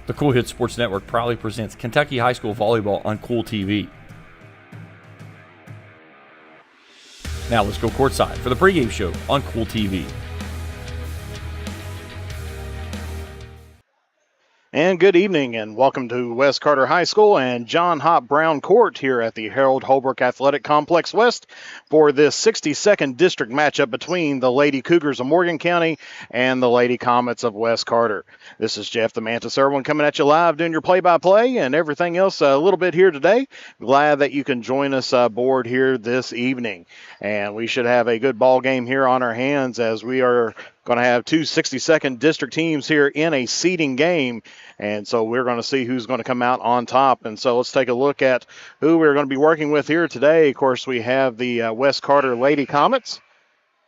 The Kool Hits Sports Network proudly presents Kentucky High School Volleyball on Kool TV. Now let's go courtside for the pregame show on Kool TV. And good evening, and welcome to West Carter High School and John Hop Brown Court here at the Harold Holbrook Athletic Complex West for this 62nd district matchup between the Lady Cougars of Morgan County and the Lady Comets of West Carter. This is Jeff the Mantis Irwin coming at you live doing your play-by-play and everything else a little bit here today. Glad that you can join us aboard here this evening. And we should have a good ball game here on our hands as we are going to have two 62nd district teams here in a seeding game. And so we're going to see who's going to come out on top. And so let's take a look at who we're going to be working with here today. Of course, we have the West Carter Lady Comets.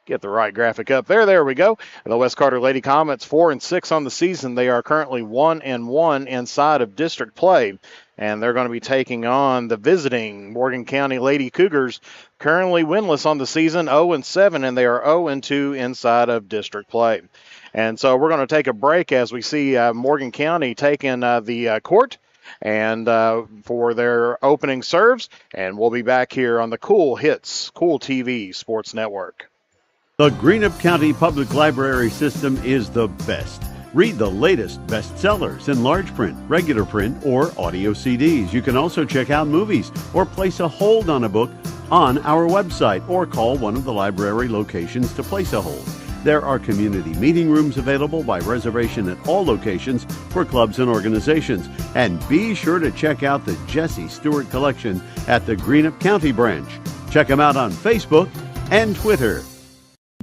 Get the right graphic up there. There we go. The West Carter Lady Comets 4-6 on the season. They are currently 1-1 inside of district play. And they're going to be taking on the visiting Morgan County Lady Cougars, currently winless on the season, 0-7, and they are 0-2 inside of district play. And so we're going to take a break as we see Morgan County taking the court and for their opening serves. And we'll be back here on the Kool Hits, Kool TV Sports Network. The Greenup County Public Library system is the best. Read the latest bestsellers in large print, regular print, or audio CDs. You can also check out movies or place a hold on a book on our website or call one of the library locations to place a hold. There are community meeting rooms available by reservation at all locations for clubs and organizations. And be sure to check out the Jesse Stewart collection at the Greenup County branch. Check them out on Facebook and Twitter.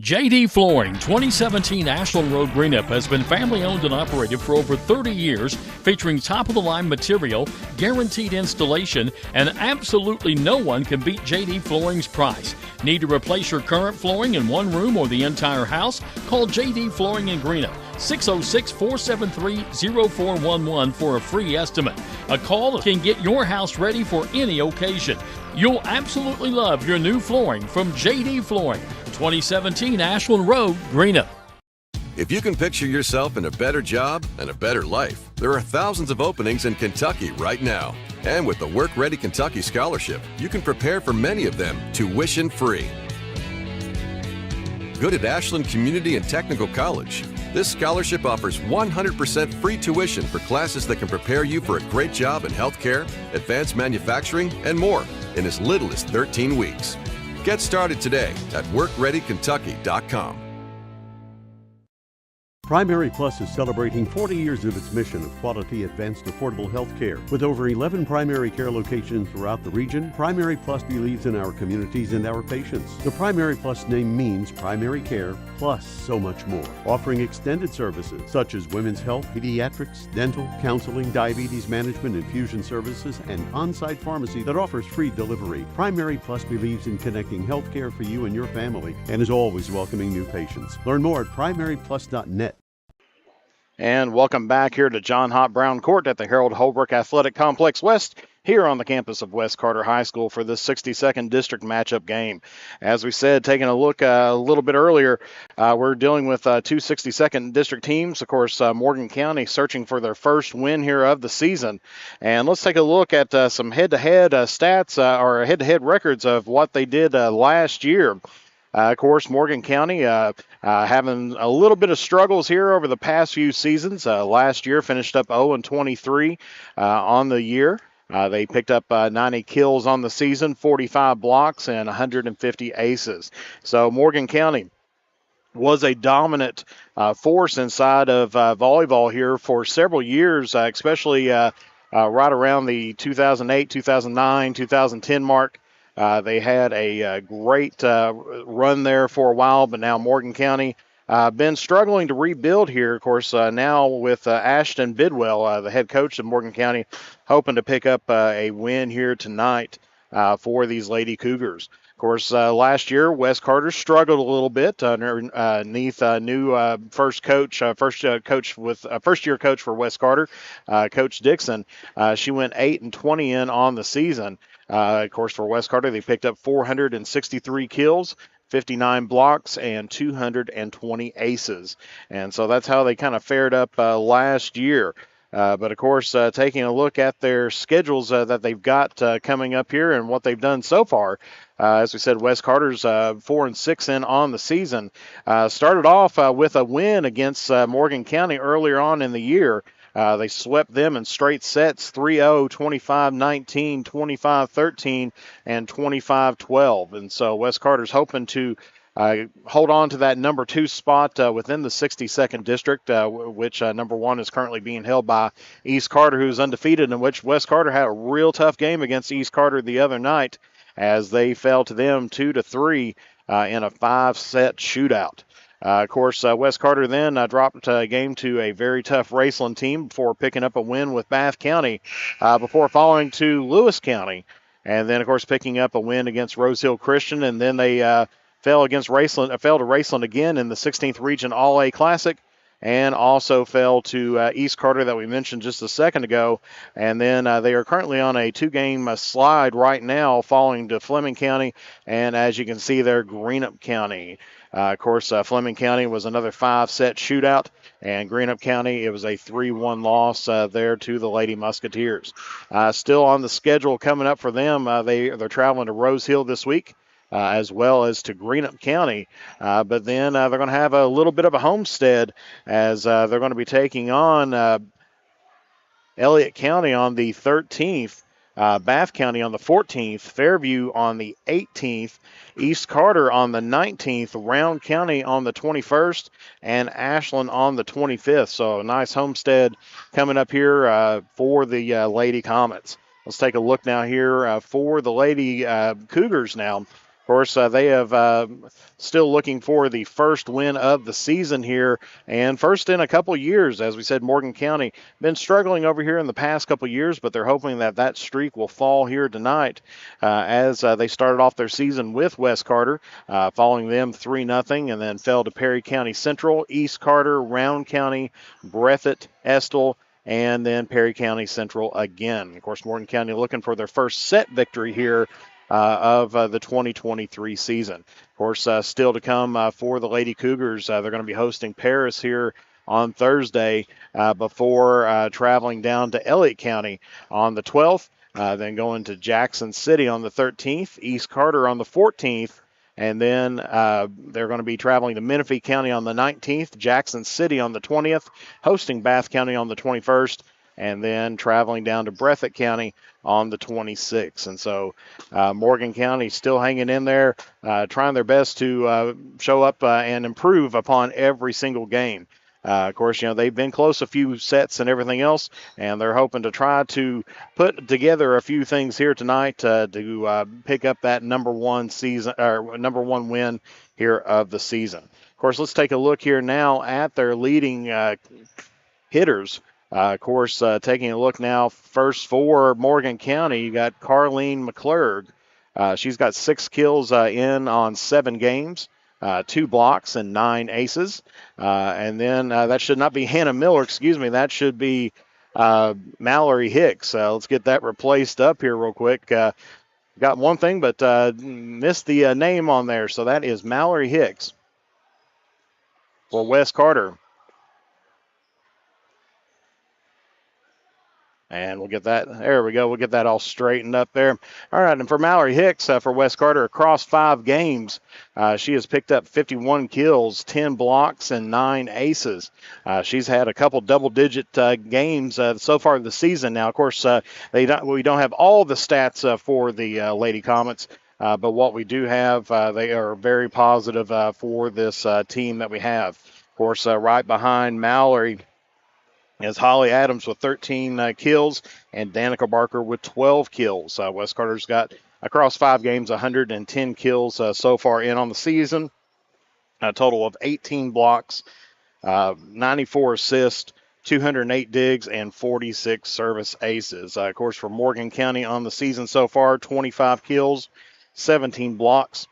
JD Flooring, 2017 Ashland Road, Greenup, has been family-owned and operated for over 30 years, featuring top-of-the-line material, guaranteed installation, and absolutely no one can beat JD Flooring's price. Need to replace your current flooring in one room or the entire house? Call JD Flooring in Greenup, 606-473-0411 for a free estimate. A call can get your house ready for any occasion. You'll absolutely love your new flooring from JD Flooring, 2017 Ashland Road, Greenup. If you can picture yourself in a better job and a better life, there are thousands of openings in Kentucky right now. And with the Work Ready Kentucky Scholarship, you can prepare for many of them tuition-free. Good at Ashland Community and Technical College. This scholarship offers 100% free tuition for classes that can prepare you for a great job in healthcare, advanced manufacturing, and more in as little as 13 weeks. Get started today at WorkReadyKentucky.com. Primary Plus is celebrating 40 years of its mission of quality, advanced, affordable health care. With over 11 primary care locations throughout the region, Primary Plus believes in our communities and our patients. The Primary Plus name means primary care plus so much more. Offering extended services such as women's health, pediatrics, dental, counseling, diabetes management, infusion services, and on-site pharmacy that offers free delivery. Primary Plus believes in connecting health care for you and your family and is always welcoming new patients. Learn more at primaryplus.net. And welcome back here to John Hop Brown Court at the Harold Holbrook Athletic Complex West here on the campus of West Carter High School for this 62nd district matchup game. As we said, taking a look a little bit earlier, we're dealing with two 62nd district teams. Of course, Morgan County searching for their first win here of the season. And let's take a look at some head-to-head stats or head-to-head records of what they did last year. Of course, Morgan County having a little bit of struggles here over the past few seasons. Last year finished up 0-23 on the year. They picked up 90 kills on the season, 45 blocks, and 150 aces. So Morgan County was a dominant force inside of volleyball here for several years, especially right around the 2008, 2009, 2010 mark. They had a great run there for a while, but now Morgan County been struggling to rebuild here. Of course, now with Ashton Bidwell, the head coach of Morgan County, hoping to pick up a win here tonight for these Lady Cougars. Of course, last year, West Carter struggled a little bit underneath new first-year coach for West Carter, Coach Dixon. She went 8-20 in on the season. Of course, for West Carter, they picked up 463 kills, 59 blocks, and 220 aces. And so that's how they kind of fared up last year. But, of course, taking a look at their schedules that they've got coming up here and what they've done so far, as we said, West Carter's 4-6 in on the season. Started off with a win against Morgan County earlier on in the year. They swept them in straight sets, 3-0, 25-19, 25-13, and 25-12. And so West Carter's hoping to hold on to that number 2 spot within the 62nd district, which number 1 is currently being held by East Carter, who's undefeated, in which West Carter had a real tough game against East Carter the other night as they fell to them 2-3 in a 5-set shootout. Of course, West Carter then dropped a game to a very tough Raceland team before picking up a win with Bath County, before falling to Lewis County, and then, of course, picking up a win against Rose Hill Christian, and then they fell to Raceland again in the 16th Region All-A Classic, and also fell to East Carter that we mentioned just a second ago. And then they are currently on a 2-game slide right now, falling to Fleming County, and as you can see there, Greenup County. Of course, Fleming County was another 5-set shootout, and Greenup County, it was a 3-1 loss there to the Lady Musketeers. Still on the schedule coming up for them, they're traveling to Rose Hill this week, as well as to Greenup County. But then they're going to have a little bit of a homestead as they're going to be taking on Elliott County on the 13th, Bath County on the 14th, Fairview on the 18th, East Carter on the 19th, Round County on the 21st, and Ashland on the 25th. So a nice homestead coming up here for the Lady Comets. Let's take a look now here for the Lady Cougars now. Of course, they have still looking for the first win of the season here, and first in a couple years. As we said, Morgan County been struggling over here in the past couple years, but they're hoping that that streak will fall here tonight as they started off their season with West Carter, following them 3-0, and then fell to Perry County Central, East Carter, Round County, Breathitt, Estill, and then Perry County Central again. Of course, Morgan County looking for their first set victory here of the 2023 season. Of course, still to come for the Lady Cougars. They're going to be hosting Paris here on Thursday before traveling down to Elliott County on the 12th, then going to Jackson City on the 13th, East Carter on the 14th, and then they're going to be traveling to Menifee County on the 19th, Jackson City on the 20th, hosting Bath County on the 21st, and then traveling down to Breathitt County on the 26th. And so Morgan County still hanging in there, trying their best to show up and improve upon every single game. Of course, they've been close a few sets and everything else, and they're hoping to try to put together a few things here tonight to pick up that number 1 win here of the season. Of course, let's take a look here now at their leading hitters. Of course, taking a look now, first for Morgan County, you got Carlene McClurg. She's got 6 kills in on 7 games, 2 blocks, and 9 aces. And then that should not be Hannah Miller, that should be Mallory Hicks. Let's get that replaced up here real quick. Got one thing, but missed the name on there. So that is Mallory Hicks for West Carter. And we'll get that, there we go, we'll get that all straightened up there. All right, and for Mallory Hicks for West Carter, across 5 games, she has picked up 51 kills, 10 blocks, and 9 aces. She's had a couple double-digit games so far this season. Now, of course, we don't have all the stats for the Lady Comets, but what we do have, they are very positive for this team that we have. Of course, right behind Mallory is Holly Adams with 13 kills and Danica Barker with 12 kills. West Carter's got, across 5 games, 110 kills so far in on the season. A total of 18 blocks, 94 assists, 208 digs, and 46 service aces. Of course, for Morgan County on the season so far, 25 kills, 17 blocks,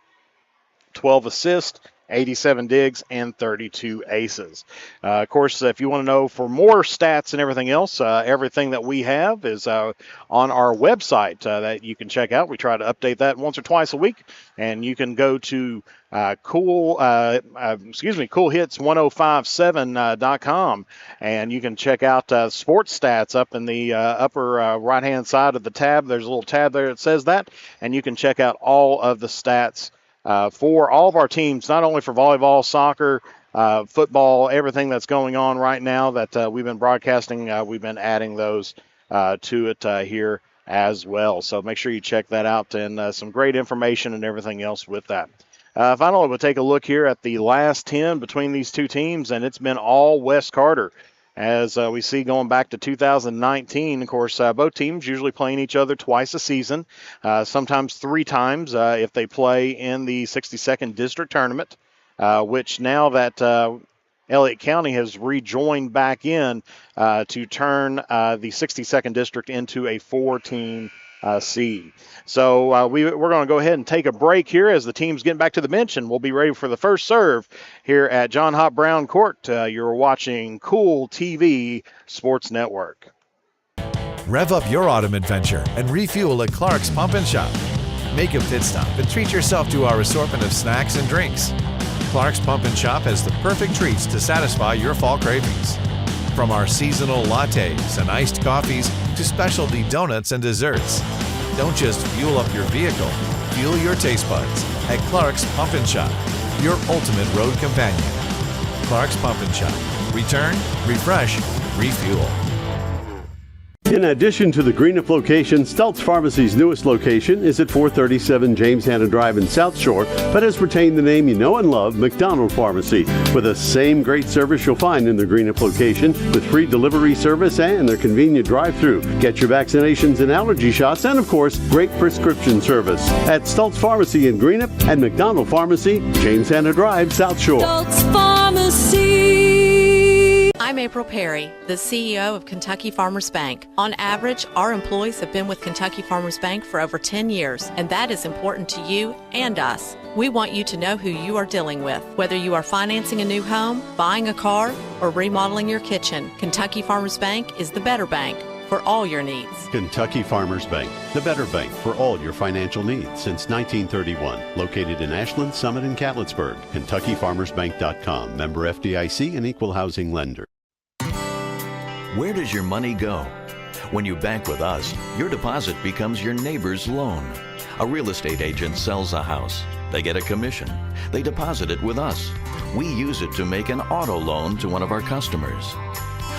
12 assists, 87 digs, and 32 aces. Of course, if you want to know for more stats and everything else, everything that we have is on our website that you can check out. We try to update that once or twice a week, and you can go to coolhits1057.com, and you can check out sports stats up in the upper right-hand side of the tab. There's a little tab there that says that, and you can check out all of the stats for all of our teams, not only for volleyball, soccer, football, everything that's going on right now that we've been broadcasting. We've been adding those to it here as well. So make sure you check that out, and some great information and everything else with that. Finally, we'll take a look here at the last 10 between these two teams, and it's been all West Carter. As we see going back to 2019, of course, both teams usually playing each other twice a season, sometimes 3 times if they play in the 62nd District Tournament, which now that Elliott County has rejoined back in to turn the 62nd District into a 4-team seed. So we're going to go ahead and take a break here as the team's getting back to the bench, and we'll be ready for the first serve here at John Hop Brown Court. You're watching Kool TV Sports Network. Rev up your autumn adventure and refuel at Clark's Pump and Shop. Make a pit stop and treat yourself to our assortment of snacks and drinks. Clark's Pump and Shop has the perfect treats to satisfy your fall cravings. From our seasonal lattes and iced coffees to specialty donuts and desserts. Don't just fuel up your vehicle, fuel your taste buds at Clark's Pump and Shop, your ultimate road companion. Clark's Pump and Shop. Return, refresh, refuel. In addition to the Greenup location, Stultz Pharmacy's newest location is at 437 James Hanna Drive in South Shore, but has retained the name you know and love, McDonald Pharmacy, with the same great service you'll find in the Greenup location, with free delivery service and their convenient drive-thru. Get your vaccinations and allergy shots, and of course, great prescription service at Stultz Pharmacy in Greenup and McDonald Pharmacy, James Hanna Drive, South Shore. Stultz Pharmacy. I'm April Perry, the CEO of Kentucky Farmers Bank. On average, our employees have been with Kentucky Farmers Bank for over 10 years, and that is important to you and us. We want you to know who you are dealing with. Whether you are financing a new home, buying a car, or remodeling your kitchen, Kentucky Farmers Bank is the better bank for all your needs. Kentucky Farmers Bank, the better bank for all your financial needs since 1931. Located in Ashland, Summit, and Catlettsburg. KentuckyFarmersBank.com. Member FDIC and Equal Housing Lender. Where does your money go? When you bank with us, your deposit becomes your neighbor's loan. A real estate agent sells a house. They get a commission. They deposit it with us. We use it to make an auto loan to one of our customers.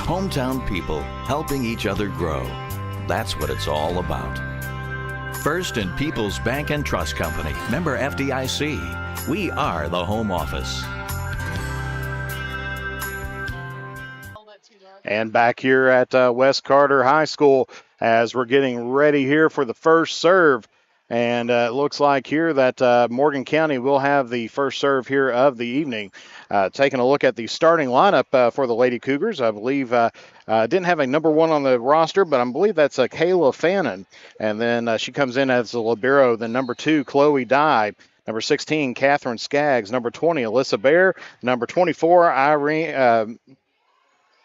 Hometown people helping each other grow. That's what it's all about. First and People's Bank and Trust Company, member FDIC. We are the home office. And back here at West Carter High School as we're getting ready here for the first serve. And it looks like here that Morgan County will have the first serve here of the evening. Taking a look at the starting lineup for the Lady Cougars, I believe didn't have a number 1 on the roster, but I believe that's Kayla Fannin. And then she comes in as the libero. Then number 2, Chloe Dye. Number 16, Catherine Skaggs. Number 20, Alyssa Bear. Number 24,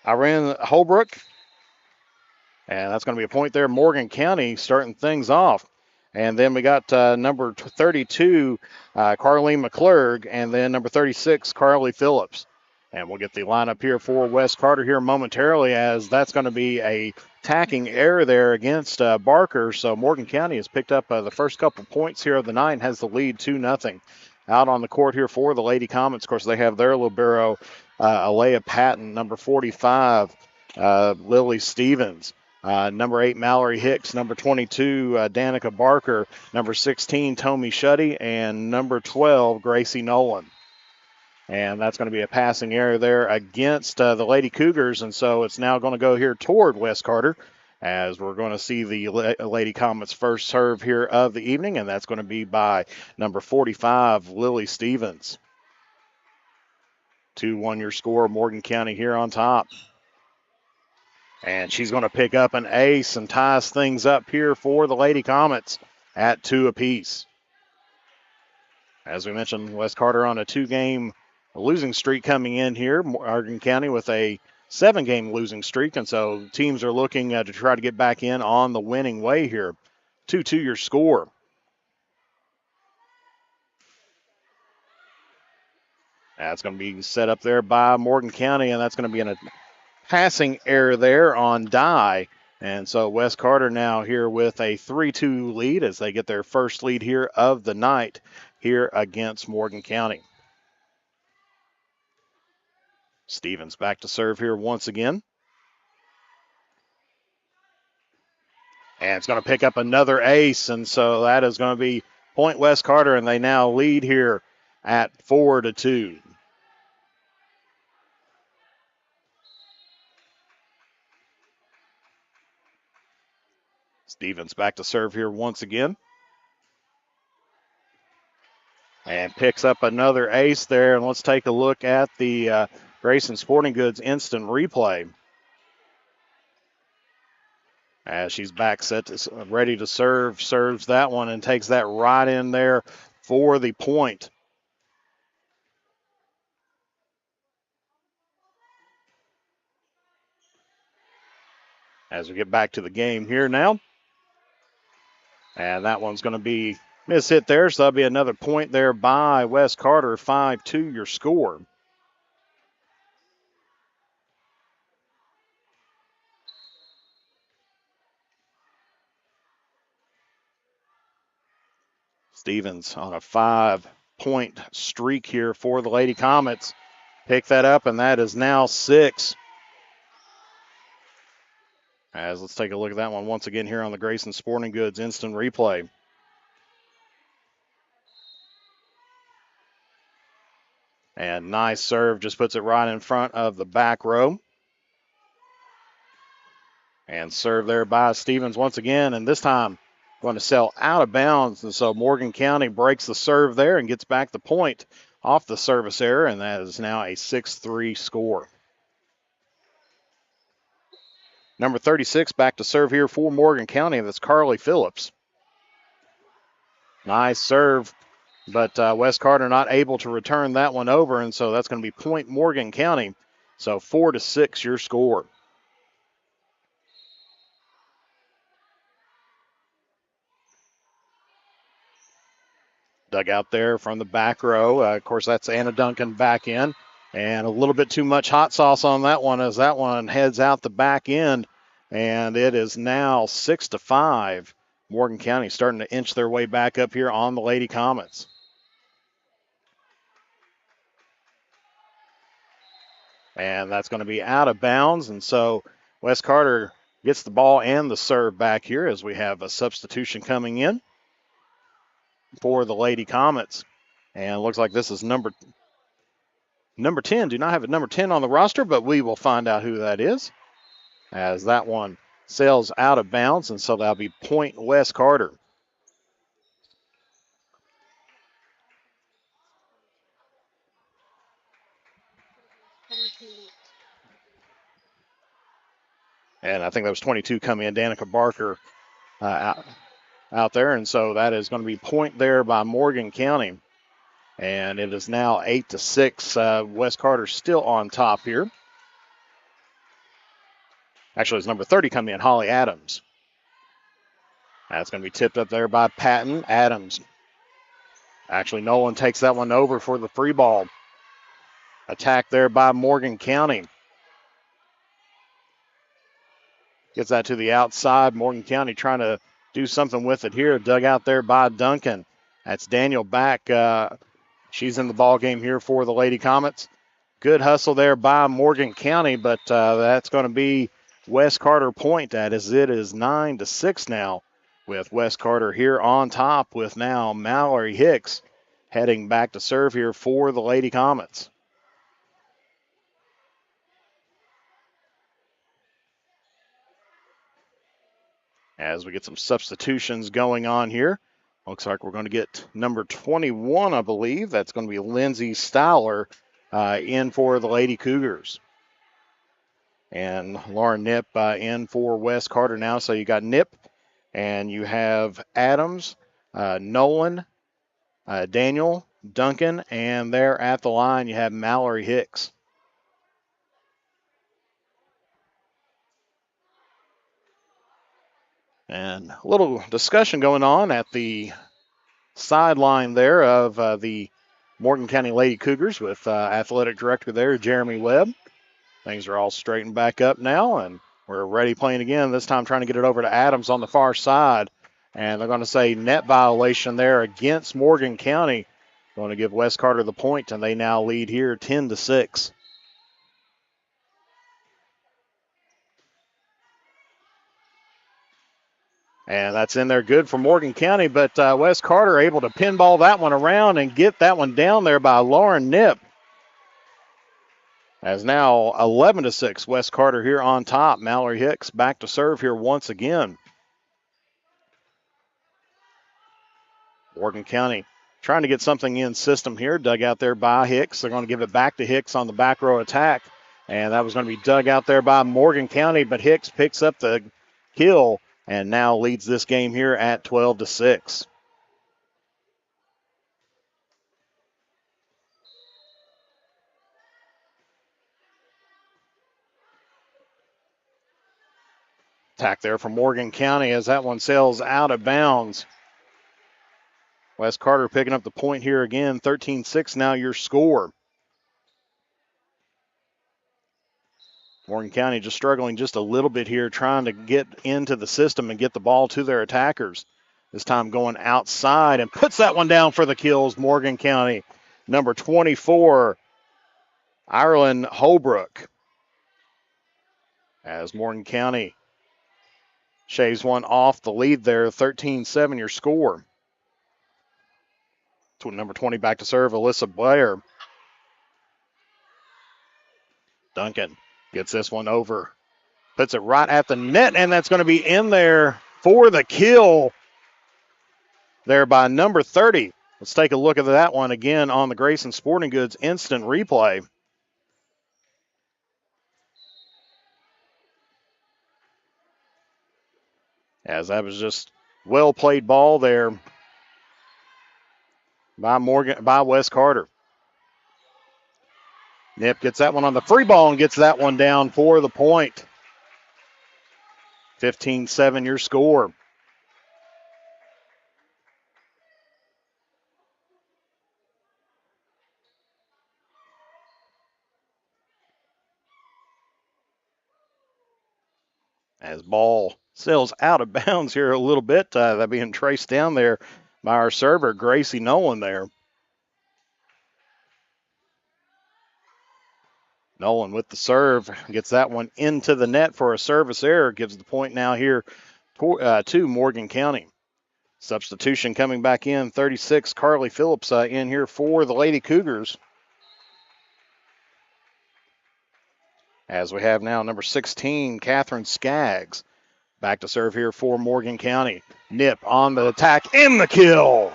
Irene Holbrook. And that's going to be a point there. Morgan County starting things off. And then we got number 32, Carleen McClurg, and then number 36, Carly Phillips. And we'll get the lineup here for West Carter here momentarily, as that's going to be a tacking error there against Barker. So Morgan County has picked up the first couple points here of the night and has the lead 2-0. Out on the court here for the Lady Comets. Of course, they have their libero, Alea Patton, number 45, Lily Stevens. Number 8, Mallory Hicks. Number 22, Danica Barker. Number 16, Tommy Shuddy. And number 12, Gracie Nolan. And that's going to be a passing error there against the Lady Cougars. And so it's now going to go here toward West Carter, as we're going to see the Lady Comets' first serve here of the evening. And that's going to be by number 45, Lily Stevens. 2-1 your score, Morgan County here on top. And she's going to pick up an ace and ties things up here for the Lady Comets at 2 apiece. As we mentioned, West Carter on a 2-game losing streak coming in here. Morgan County with a 7-game losing streak, and so teams are looking to try to get back in on the winning way here. 2-2 your score. That's going to be set up there by Morgan County, and that's going to be a passing error there on Dye. And so West Carter now here with a 3-2 lead as they get their first lead here of the night here against Morgan County. Stevens back to serve here once again. And it's going to pick up another ace, and so that is going to be point West Carter, and they now lead here at 4-2. Stevens back to serve here once again. And picks up another ace there. And let's take a look at the Grayson Sporting Goods instant replay. As she's back set, ready to serve, serves that one and takes that right in there for the point. As we get back to the game here now. And that one's going to be mishit there, so that'll be another point there by West Carter. 5-2 your score. Stevens on a 5-point streak here for the Lady Comets. Pick that up, and that is now 6. As let's take a look at that one once again here on the Grayson Sporting Goods instant replay. And nice serve, just puts it right in front of the back row. And serve there by Stevens once again, and this time going to sail out of bounds. And so Morgan County breaks the serve there and gets back the point off the service error, and that is now a 6-3 score. Number 36 back to serve here for Morgan County. That's Carly Phillips. Nice serve, but West Carter not able to return that one over, and so that's going to be point Morgan County. So 4-6 your score. Dug out there from the back row. Of course, that's Anna Duncan back in. And a little bit too much hot sauce on that one as that one heads out the back end. And it is now 6-5. Morgan County starting to inch their way back up here on the Lady Comets. And that's going to be out of bounds. And so West Carter gets the ball and the serve back here as we have a substitution coming in for the Lady Comets. And it looks like this is number 10. Do not have a number 10 on the roster, but we will find out who that is as that one sails out of bounds, and so that'll be point West Carter. And I think that was 22 coming in, Danica Barker out there, and so that is going to be point there by Morgan County. And it is now 8-6. West Carter still on top here. Actually, it's number 30 coming in, Holly Adams. That's going to be tipped up there by Patton. Adams. Actually, Nolan takes that one over for the free ball. Attack there by Morgan County. Gets that to the outside. Morgan County trying to do something with it here. Dug out there by Duncan. That's Daniel back. She's in the ball game here for the Lady Comets. Good hustle there by Morgan County, but that's going to be West Carter point. That is it is 9-6 now with West Carter here on top with now Mallory Hicks heading back to serve here for the Lady Comets. As we get some substitutions going on here. Looks like we're going to get number 21, I believe. That's going to be Lindsay Stowler in for the Lady Cougars. And Lauren Nip in for West Carter now. So you got Nip, and you have Adams, Nolan, Daniel, Duncan, and there at the line you have Mallory Hicks. And a little discussion going on at the sideline there of the Morgan County Lady Cougars with athletic director there, Jeremy Webb. Things are all straightened back up now, and we're ready playing again, this time trying to get it over to Adams on the far side. And they're going to say net violation there against Morgan County. Going to give West Carter the point, and they now lead here 10-6. And that's in there good for Morgan County, but West Carter able to pinball that one around and get that one down there by Lauren Knipp. As now 11-6, West Carter here on top. Mallory Hicks back to serve here once again. Morgan County trying to get something in system here. Dug out there by Hicks. They're going to give it back to Hicks on the back row attack. And that was going to be dug out there by Morgan County, but Hicks picks up the kill and now leads this game here at 12-6. Attack there from Morgan County as that one sails out of bounds. West Carter picking up the point here again. 13-6 now your score. Morgan County just struggling just a little bit here, trying to get into the system and get the ball to their attackers. This time going outside and puts that one down for the kills. Morgan County, number 24, Ireland Holbrook. As Morgan County shaves one off the lead there, 13-7 your score. Number 20 back to serve, Alyssa Blair. Duncan gets this one over. Puts it right at the net, and that's going to be in there for the kill there by number 30. Let's take a look at that one again on the Grayson Sporting Goods instant replay. As that was just well played ball there by West Carter. Knipp gets that one on the free ball and gets that one down for the point. 15-7 your score. As ball sails out of bounds here a little bit, that being traced down there by our server, Gracie Nolan there. Nolan with the serve, gets that one into the net for a service error, gives the point now here to Morgan County. Substitution coming back in, 36, Carly Phillips in here for the Lady Cougars. As we have now number 16, Catherine Skaggs. Back to serve here for Morgan County. Knipp on the attack, in the kill.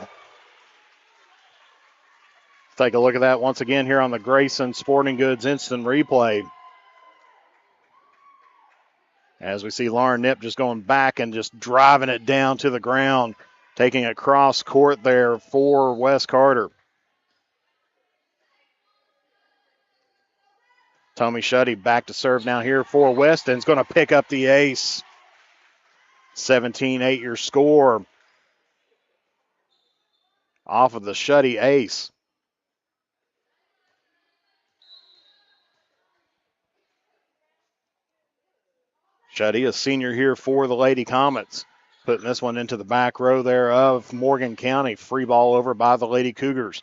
Take a look at that once again here on the Grayson Sporting Goods instant replay. As we see Lauren Knipp just going back and just driving it down to the ground, taking it cross court there for West Carter. Tommy Shuddy back to serve now here for Weston's going to pick up the ace. 17-8 your score off of the Shuddy ace. Shuddy, a senior here for the Lady Comets. Putting this one into the back row there of Morgan County. Free ball over by the Lady Cougars.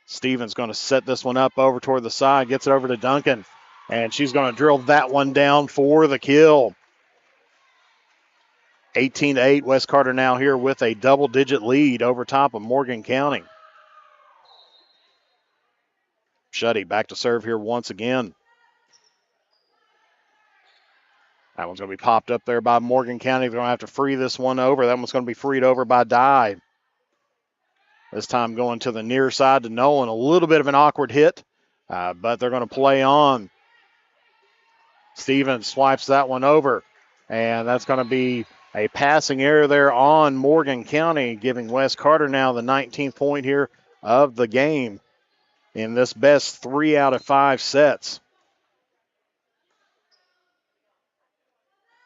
Stevens going to set this one up over toward the side. Gets it over to Duncan. And she's going to drill that one down for the kill. 18-8, West Carter now here with a double-digit lead over top of Morgan County. Shuddy back to serve here once again. That one's going to be popped up there by Morgan County. They're going to have to free this one over. That one's going to be freed over by Dye. This time going to the near side to Nolan. A little bit of an awkward hit, but they're going to play on. Stevens swipes that one over, and that's going to be a passing error there on Morgan County, giving West Carter now the 19th point here of the game in this best 3 out of 5 sets.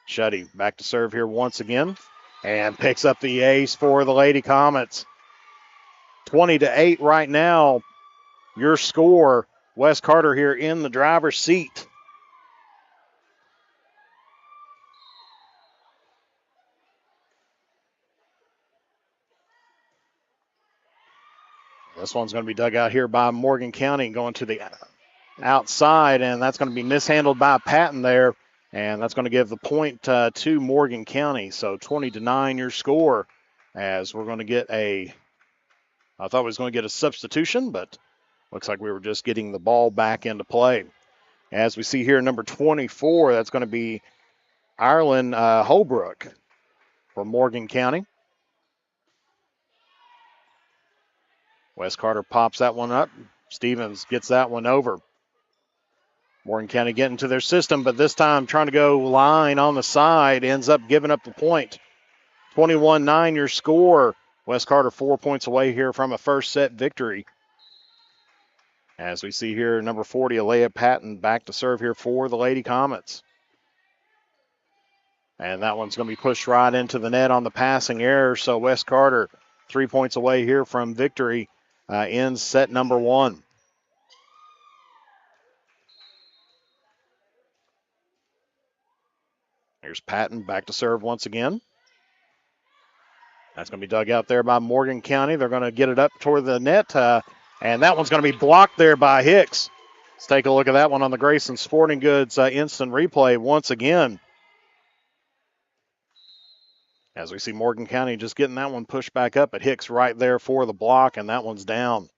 Shuddy back to serve here once again and picks up the ace for the Lady Comets. 20-8 right now. Your score. Wes Carter here in the driver's seat. This one's going to be dug out here by Morgan County, going to the outside, and that's going to be mishandled by Patton there, and that's going to give the point to Morgan County. So 20-9 your score, as we're going to get I thought we was going to get a substitution, but looks like we were just getting the ball back into play. As we see here, number 24, that's going to be Ireland Holbrook for Morgan County. Wes Carter pops that one up. Stevens gets that one over. Morgan County getting to their system, but this time trying to go line on the side, ends up giving up the point. 21-9 your score. Wes Carter 4 points away here from a first set victory. As we see here, number 40, Alea Patton back to serve here for the Lady Comets. And that one's going to be pushed right into the net on the passing error. So Wes Carter 3 points away here from victory in set number 1. Here's Patton back to serve once again. That's going to be dug out there by Morgan County. They're going to get it up toward the net, and that one's going to be blocked there by Hicks. Let's take a look at that one on the Grayson Sporting Goods instant replay once again. As we see Morgan County just getting that one pushed back up, but Hicks right there for the block, and that one's down.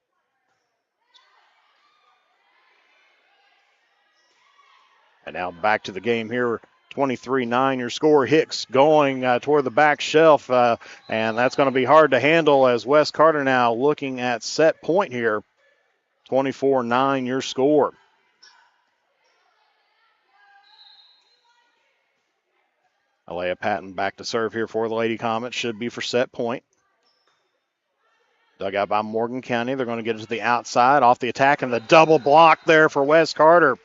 And now back to the game here. 23-9 your score. Hicks going toward the back shelf, and that's going to be hard to handle as Wes Carter now looking at set point here. 24-9 your score. Alea Patton back to serve here for the Lady Comets. Should be for set point. Dug out by Morgan County. They're going to get it to the outside off the attack, and the double block there for Wes Carter.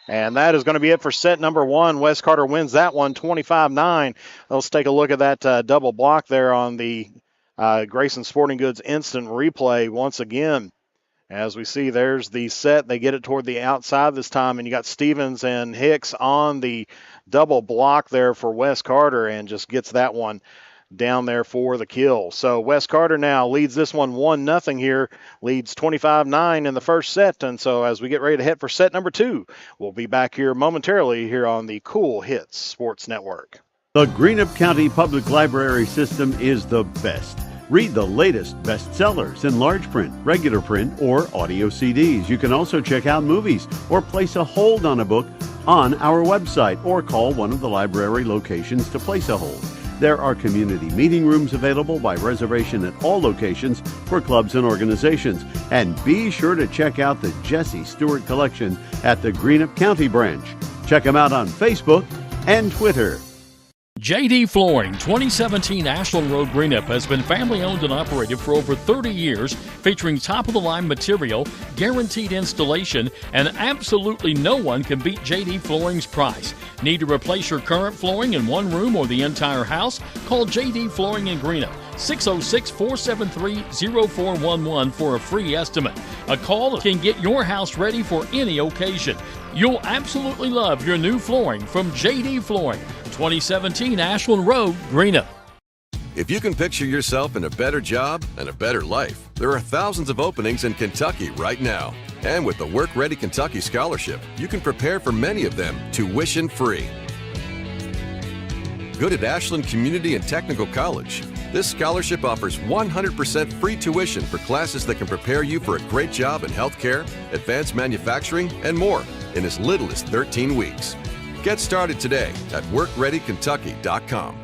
And that is going to be it for set number 1. Wes Carter wins that one 25-9. Let's take a look at that double block there on the Grayson Sporting Goods instant replay once again. As we see, there's the set. They get it toward the outside this time, and you got Stevens and Hicks on the double block there for Wes Carter, and just gets that one down there for the kill. So Wes Carter now leads this one 1-0 here, leads 25-9 in the first set. And so as we get ready to head for set number 2, we'll be back here momentarily here on the Cool Hits Sports Network. The Greenup County Public Library system is the best. Read the latest bestsellers in large print, regular print, or audio CDs. You can also check out movies or place a hold on a book on our website, or call one of the library locations to place a hold. There are community meeting rooms available by reservation at all locations for clubs and organizations. And be sure to check out the Jesse Stewart collection at the Greenup County branch. Check them out on Facebook and Twitter. JD Flooring, 2017 Ashland Road, Greenup, has been family owned and operated for over 30 years, featuring top-of-the-line material, guaranteed installation, and absolutely no one can beat JD Flooring's price. Need to replace your current flooring in one room or the entire house? Call JD Flooring in Greenup, 606-473-0411 for a free estimate. A call can get your house ready for any occasion. You'll absolutely love your new flooring from JD Flooring, 2017 Ashland Road, Greenup. If you can picture yourself in a better job and a better life, there are thousands of openings in Kentucky right now. And with the Work Ready Kentucky Scholarship, you can prepare for many of them tuition-free. Good at Ashland Community and Technical College. This scholarship offers 100% free tuition for classes that can prepare you for a great job in healthcare, advanced manufacturing, and more in as little as 13 weeks. Get started today at WorkReadyKentucky.com.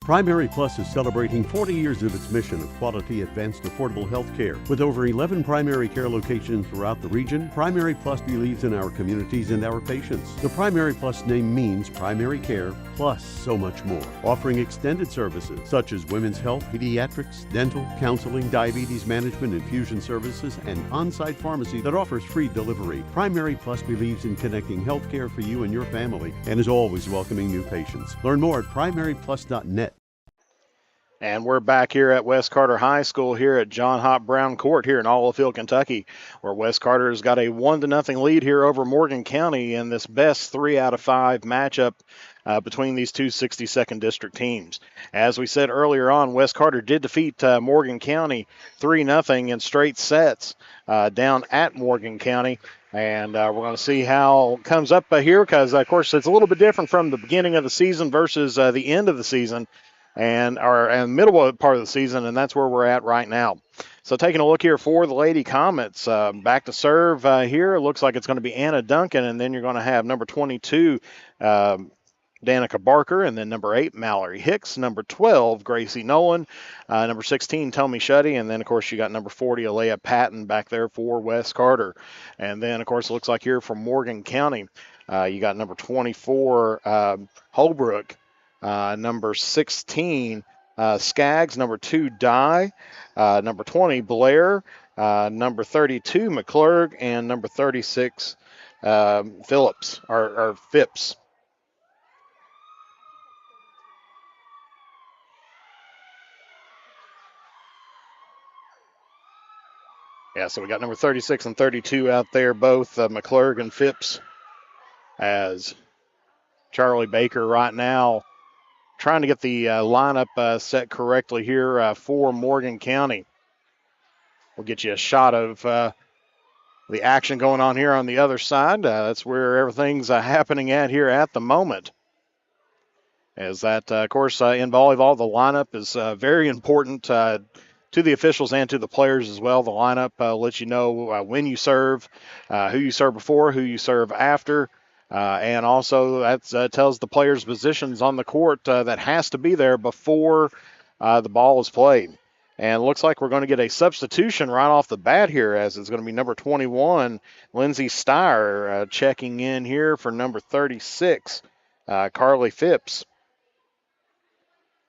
Primary Plus is celebrating 40 years of its mission of quality, advanced, affordable health care. With over 11 primary care locations throughout the region, Primary Plus believes in our communities and our patients. The Primary Plus name means primary care plus so much more, offering extended services such as women's health, pediatrics, dental, counseling, diabetes management, infusion services, and on-site pharmacy that offers free delivery. Primary Plus believes in connecting healthcare for you and your family and is always welcoming new patients. Learn more at primaryplus.net. And we're back here at West Carter High School here at John Hop Brown Court here in Olivefield, Kentucky, where West Carter's got a 1-0 lead here over Morgan County in this best 3 out of 5 matchup between these two 62nd District teams. As we said earlier on, West Carter did defeat Morgan County 3-0 in straight sets down at Morgan County. And we're going to see how it comes up here because, of course, it's a little bit different from the beginning of the season versus the end of the season. And middle part of the season, and that's where we're at right now. So taking a look here for the Lady Comets, back to serve here. It looks like it's going to be Anna Duncan, and then you're going to have number 22, Danica Barker, and then number 8, Mallory Hicks, number 12, Gracie Nolan, number 16, Tommy Shuddy, and then, of course, you got number 40, Alea Patton back there for West Carter. And then, of course, it looks like here from Morgan County, you got number 24, Holbrook, number 16, Skaggs, number 2, Dye, number 20, Blair, number 32, McClurg, and number 36, Phillips, or Phipps. Yeah, so we got number 36 and 32 out there, both McClurg and Phipps, as Charlie Baker right now trying to get the lineup set correctly here for Morgan County. We'll get you a shot of the action going on here on the other side. That's where everything's happening at here at the moment. As that, of course, in volleyball, the lineup is very important to the officials and to the players as well. The lineup lets you know when you serve, who you serve before, who you serve after. And also that tells the players' positions on the court that has to be there before the ball is played. And it looks like we're going to get a substitution right off the bat here, as it's going to be number 21, Lindsay Steyer, checking in here for number 36, Carly Phipps.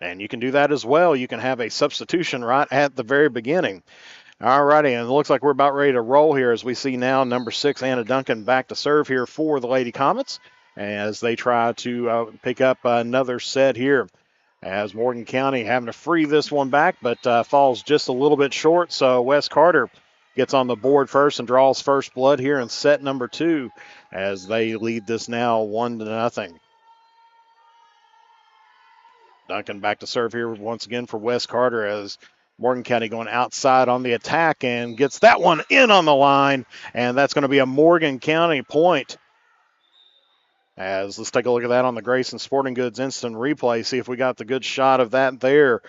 And you can do that as well. You can have a substitution right at the very beginning. All righty, and it looks like we're about ready to roll here as we see now number 6, Anna Duncan, back to serve here for the Lady Comets as they try to pick up another set here. As Morgan County having to free this one back, but falls just a little bit short. So West Carter gets on the board first and draws first blood here in set number 2 as they lead this now 1-0. Duncan back to serve here once again for West Carter as Morgan County going outside on the attack and gets that one in on the line, and that's going to be a Morgan County point. As let's take a look at that on the Grayson Sporting Goods instant replay, see if we got the good shot of that there.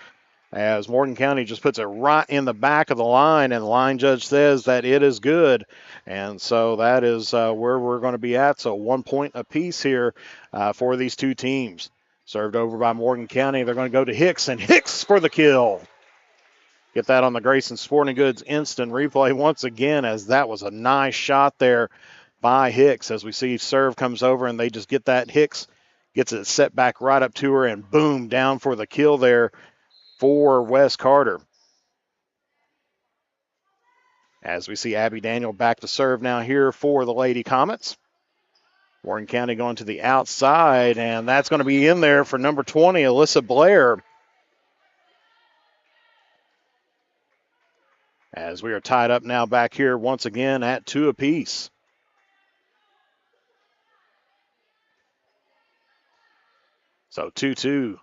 As Morgan County just puts it right in the back of the line, and the line judge says that it is good. And so that is where we're going to be at. So 1 point apiece here for these two teams. Served over by Morgan County. They're going to go to Hicks, and Hicks for the kill. Get that on the Grayson Sporting Goods instant replay once again, as that was a nice shot there by Hicks. As we see serve comes over, and they just get that. Hicks gets it set back right up to her, and boom, down for the kill there for West Carter. As we see Abby Daniel back to serve now here for the Lady Comets. Warren County going to the outside, and that's going to be in there for number 20, Alyssa Blair. As we are tied up now back here once again at 2 apiece. So 2-2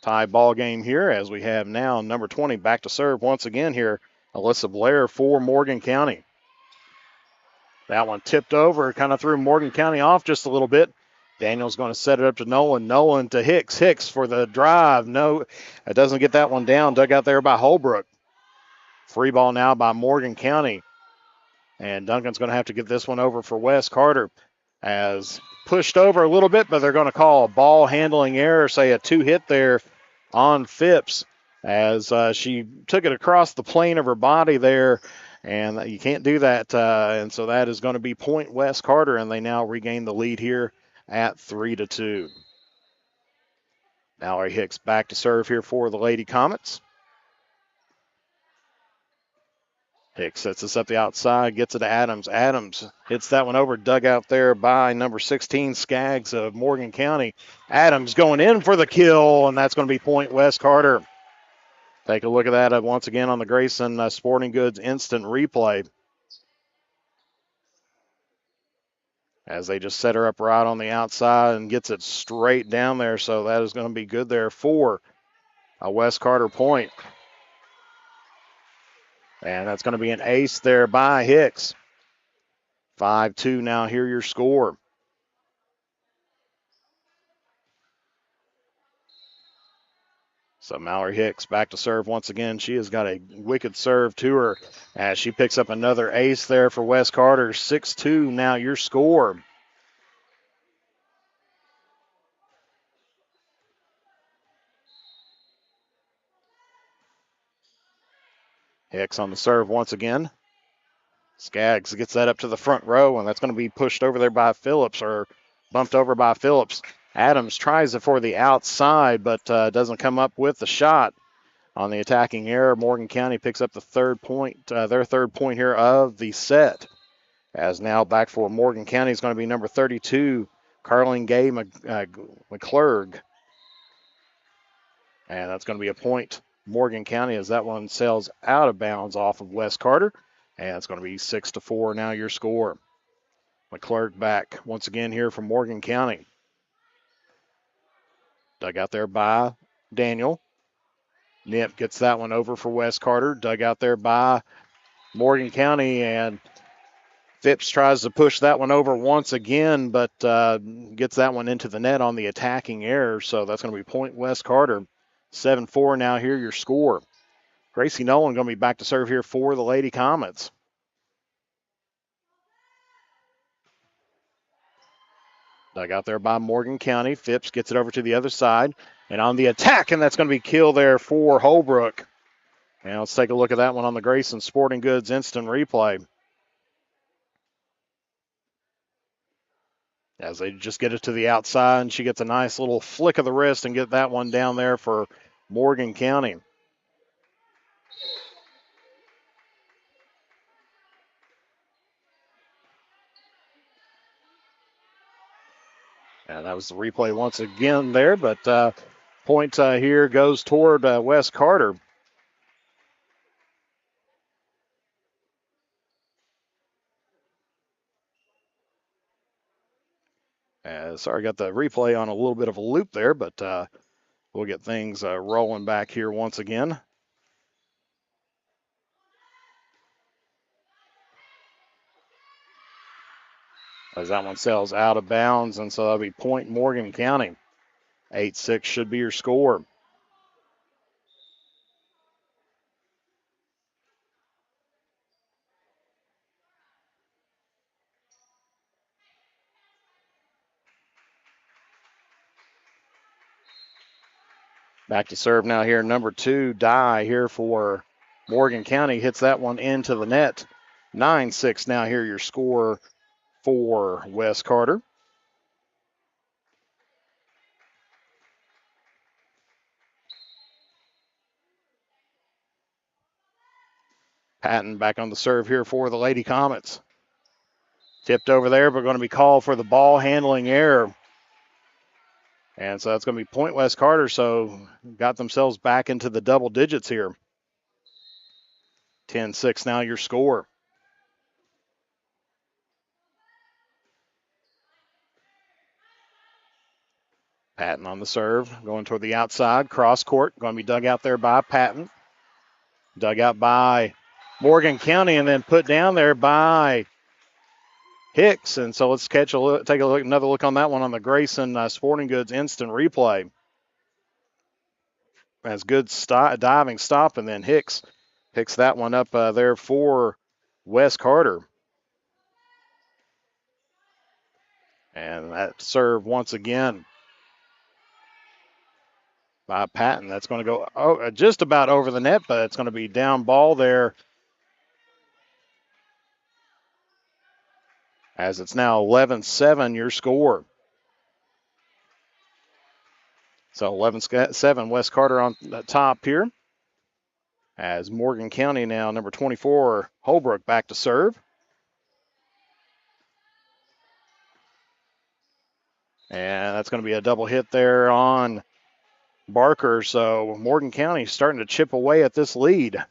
tie ball game here as we have now number 20 back to serve once again here, Alyssa Blair for Morgan County. That one tipped over, kind of threw Morgan County off just a little bit. Daniel's going to set it up to Nolan. Nolan to Hicks. Hicks for the drive. No, it doesn't get that one down. Dug out there by Holbrook. Free ball now by Morgan County. And Duncan's going to have to get this one over for West Carter. As pushed over a little bit, but they're going to call a ball handling error, say a 2-hit there on Phipps as she took it across the plane of her body there, and you can't do that. And so that is going to be point West Carter, and they now regain the lead here at 3-2. Mallory Hicks back to serve here for the Lady Comets. Hicks sets us up the outside, gets it to Adams. Adams hits that one over, dug out there by number 16, Skaggs of Morgan County. Adams going in for the kill, and that's going to be point West Carter. Take a look at that once again on the Grayson Sporting Goods instant replay. As they just set her up right on the outside and gets it straight down there, so that is going to be good there for a West Carter point. And that's going to be an ace there by Hicks. 5-2 now, here your score. So Mallory Hicks back to serve once again. She has got a wicked serve to her as she picks up another ace there for West Carter. 6-2 now, your score. Hicks on the serve once again. Skaggs gets that up to the front row, and that's going to be pushed over there by Phillips, or bumped over by Phillips. Adams tries it for the outside, but doesn't come up with the shot on the attacking error. Morgan County picks up the third point, their third point here of the set. As now back for Morgan County is going to be number 32, Carlin Gay McClurg. And that's going to be a point Morgan County as that one sails out of bounds off of West Carter. And it's going to be 6-4 now, your score. McClurg back once again here from Morgan County. Dug out there by Daniel. Nip gets that one over for West Carter. Dug out there by Morgan County, and Phipps tries to push that one over once again, but gets that one into the net on the attacking error. So that's going to be point West Carter. 7-4 now, here your score. Gracie Nolan going to be back to serve here for the Lady Comets. Dug out there by Morgan County. Phipps gets it over to the other side. And on the attack, and that's going to be kill there for Holbrook. And let's take a look at that one on the Grayson Sporting Goods instant replay. As they just get it to the outside, and she gets a nice little flick of the wrist and get that one down there for Morgan County. And that was the replay once again there, but point here goes toward West Carter. Sorry, got the replay on a little bit of a loop there, but we'll get things rolling back here once again. As that one sails out of bounds, and so that'll be point Morgan County. 8-6 should be your score. Back to serve now here, number 2, Dye here for Morgan County. Hits that one into the net. 9-6 now here your score for West Carter. Patton back on the serve here for the Lady Comets. Tipped over there, but going to be called for the ball handling error. And so that's going to be point West Carter, so got themselves back into the double digits here. 10-6 now your score. Patton on the serve, going toward the outside, cross court, going to be dug out there by Patton. Dug out by Morgan County and then put down there by Hicks. And so let's take a look, another look on that one on the Grayson Sporting Goods instant replay. As good diving stop, and then Hicks picks that one up there for West Carter. And that serve once again. by Patton. That's going to go just about over the net, but it's going to be down ball there, as it's now 11-7 your score. So 11-7 West Carter on the top here, as Morgan County now, number 24, Holbrook, back to serve. And that's going to be a double hit there on Barker. So Morgan County starting to chip away at this lead.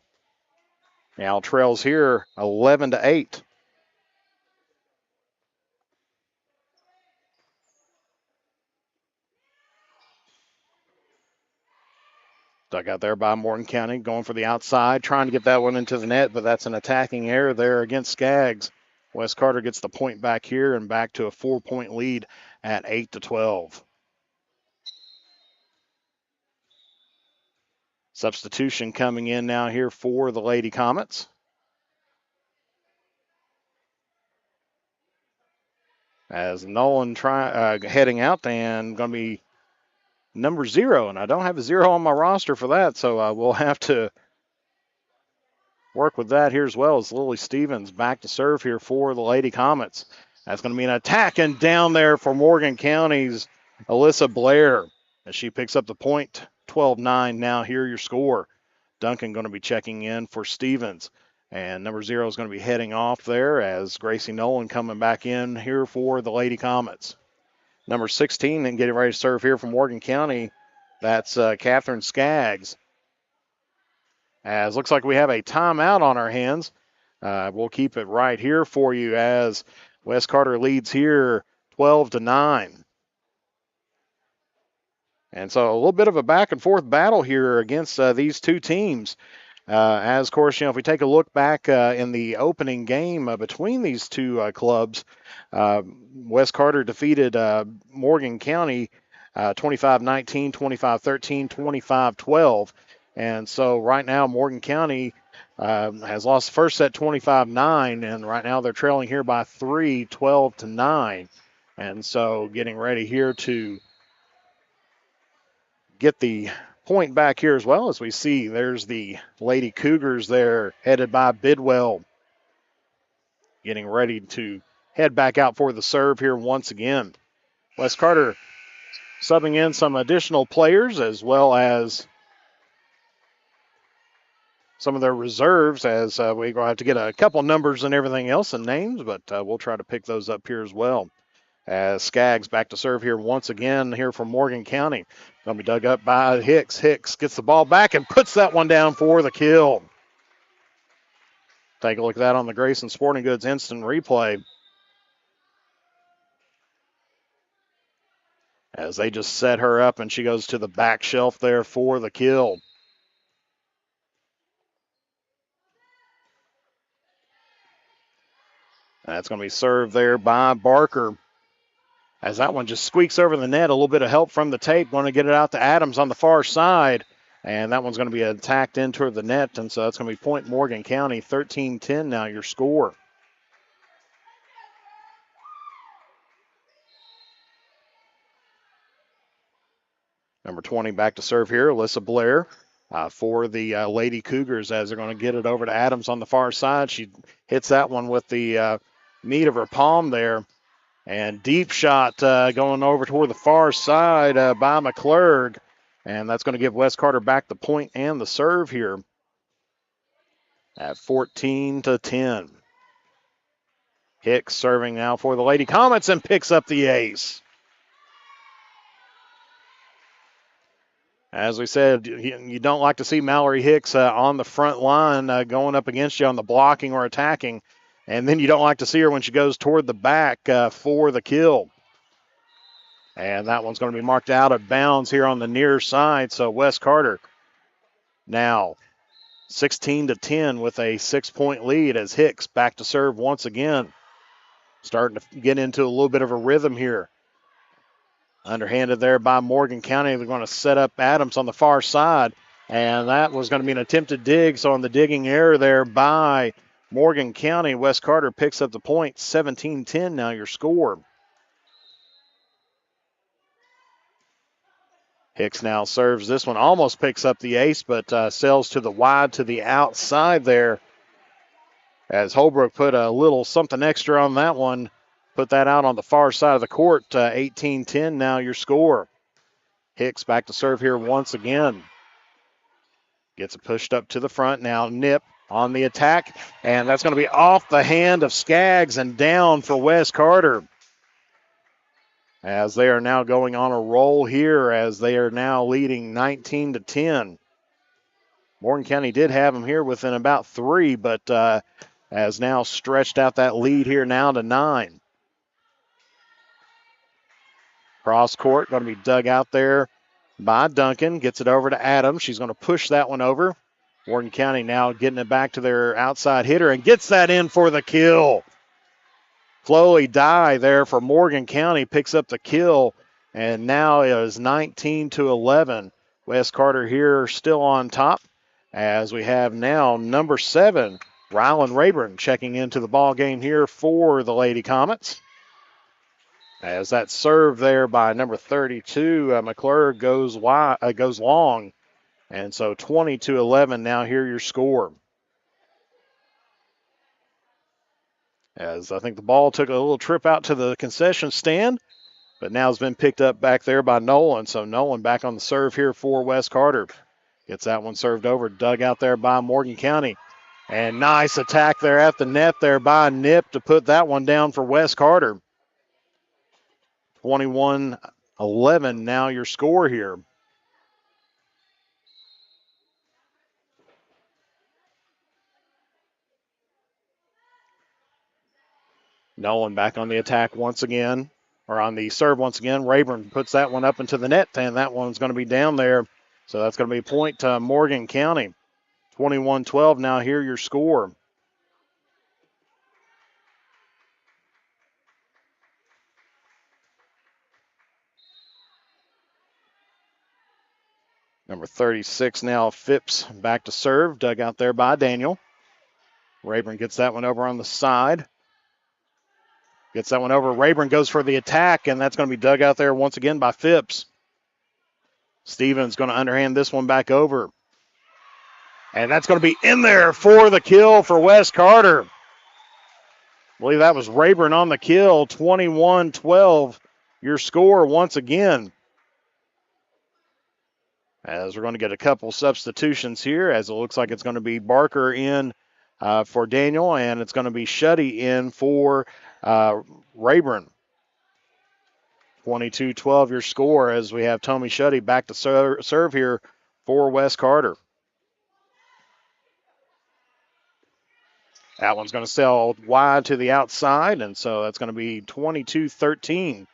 Now trails here 11-8. Dug out there by Morgan County, going for the outside, trying to get that one into the net, but that's an attacking error there against Skaggs. West Carter gets the point back here and back to a 4-point lead at 8-12. Substitution coming in now here for the Lady Comets. As Nolan heading out, and going to be number 0, and I don't have a 0 on my roster for that, so we'll have to work with that here as well, as Lily Stevens back to serve here for the Lady Comets. That's going to be an attack, and down there for Morgan County's Alyssa Blair, as she picks up the point. 12-9 now here your score. Duncan going to be checking in for Stevens, and number 0 is going to be heading off there, as Gracie Nolan coming back in here for the Lady Comets. Number 16 and getting ready to serve here from Morgan County, that's Catherine Skaggs. As looks like we have a timeout on our hands. We'll keep it right here for you, as West Carter leads here 12-9. And so a little bit of a back and forth battle here against these two teams. As, of course, if we take a look back in the opening game between these two clubs, West Carter defeated Morgan County 25-19, 25-13, 25-12. And so right now Morgan County has lost the first set 25-9, and right now they're trailing here by 3, 12-9. And so getting ready here to get the point back here as well, as we see there's the Lady Cougars there, headed by Bidwell, getting ready to head back out for the serve here once again. West Carter subbing in some additional players, as well as some of their reserves, as we're going to have to get a couple numbers and everything else and names, but we'll try to pick those up here as well. As Skaggs back to serve here once again here from Morgan County. Going to be dug up by Hicks. Hicks gets the ball back and puts that one down for the kill. Take a look at that on the Grayson Sporting Goods instant replay, as they just set her up and she goes to the back shelf there for the kill. That's going to be served there by Barker, as that one just squeaks over the net. A little bit of help from the tape. Going to get it out to Adams on the far side. And that one's going to be attacked into the net. And so that's going to be point Morgan County, 13-10 now your score. Number 20 back to serve here, Alyssa Blair for the Lady Cougars, as they're going to get it over to Adams on the far side. She hits that one with the meat of her palm there. And deep shot going over toward the far side by McClurg. And that's going to give West Carter back the point and the serve here at 14-10. Hicks serving now for the Lady Comets and picks up the ace. As we said, you don't like to see Mallory Hicks on the front line going up against you on the blocking or attacking. And then you don't like to see her when she goes toward the back for the kill. And that one's going to be marked out of bounds here on the near side. So West Carter now 16-10 with a 6-point lead, as Hicks back to serve once again. Starting to get into a little bit of a rhythm here. Underhanded there by Morgan County. They're going to set up Adams on the far side. And that was going to be an attempted dig. So on the digging error there by Morgan County, West Carter picks up the point. 17-10 now your score. Hicks now serves this one, almost picks up the ace, but sails to the wide to the outside there. As Holbrook put a little something extra on that one, put that out on the far side of the court. 18-10 now your score. Hicks back to serve here once again. Gets it pushed up to the front. Now Nip on the attack, and that's going to be off the hand of Skaggs and down for Wes Carter. As they are now going on a roll here, as they are now leading 19-10. Morgan County did have them here within about 3, but has now stretched out that lead here now to 9. Cross court, going to be dug out there by Duncan. Gets it over to Adams. She's going to push that one over. Morgan County now getting it back to their outside hitter and gets that in for the kill. Chloe Dye there for Morgan County picks up the kill, and now it is 19-11. Wes Carter here still on top, as we have now number 7, Rylan Rayburn, checking into the ball game here for the Lady Comets. As that serve there by number 32, McClure goes long. And so 20-11 now here your score. As I think the ball took a little trip out to the concession stand, but now has been picked up back there by Nolan. So Nolan back on the serve here for Wes Carter. Gets that one served over, dug out there by Morgan County. And nice attack there at the net there by Nip to put that one down for Wes Carter. 21-11 now your score here. Nolan back on the attack once again, or on the serve once again. Rayburn puts that one up into the net, and that one's going to be down there. So that's going to be a point to Morgan County. 21-12 now here your score. Number 36 now, Phipps back to serve, dug out there by Daniel. Rayburn gets that one over on the side. Gets that one over. Rayburn goes for the attack, and that's going to be dug out there once again by Phipps. Stevens going to underhand this one back over. And that's going to be in there for the kill for Wes Carter. I believe that was Rayburn on the kill. 21-12, your score once again. As we're going to get a couple substitutions here, as it looks like it's going to be Barker in for Daniel, and it's going to be Shuddy in for Rayburn. 22-12 your score, as we have Tommy Shuddy back to serve here for Wes Carter. That one's going to sail wide to the outside, and so that's going to be 22-13.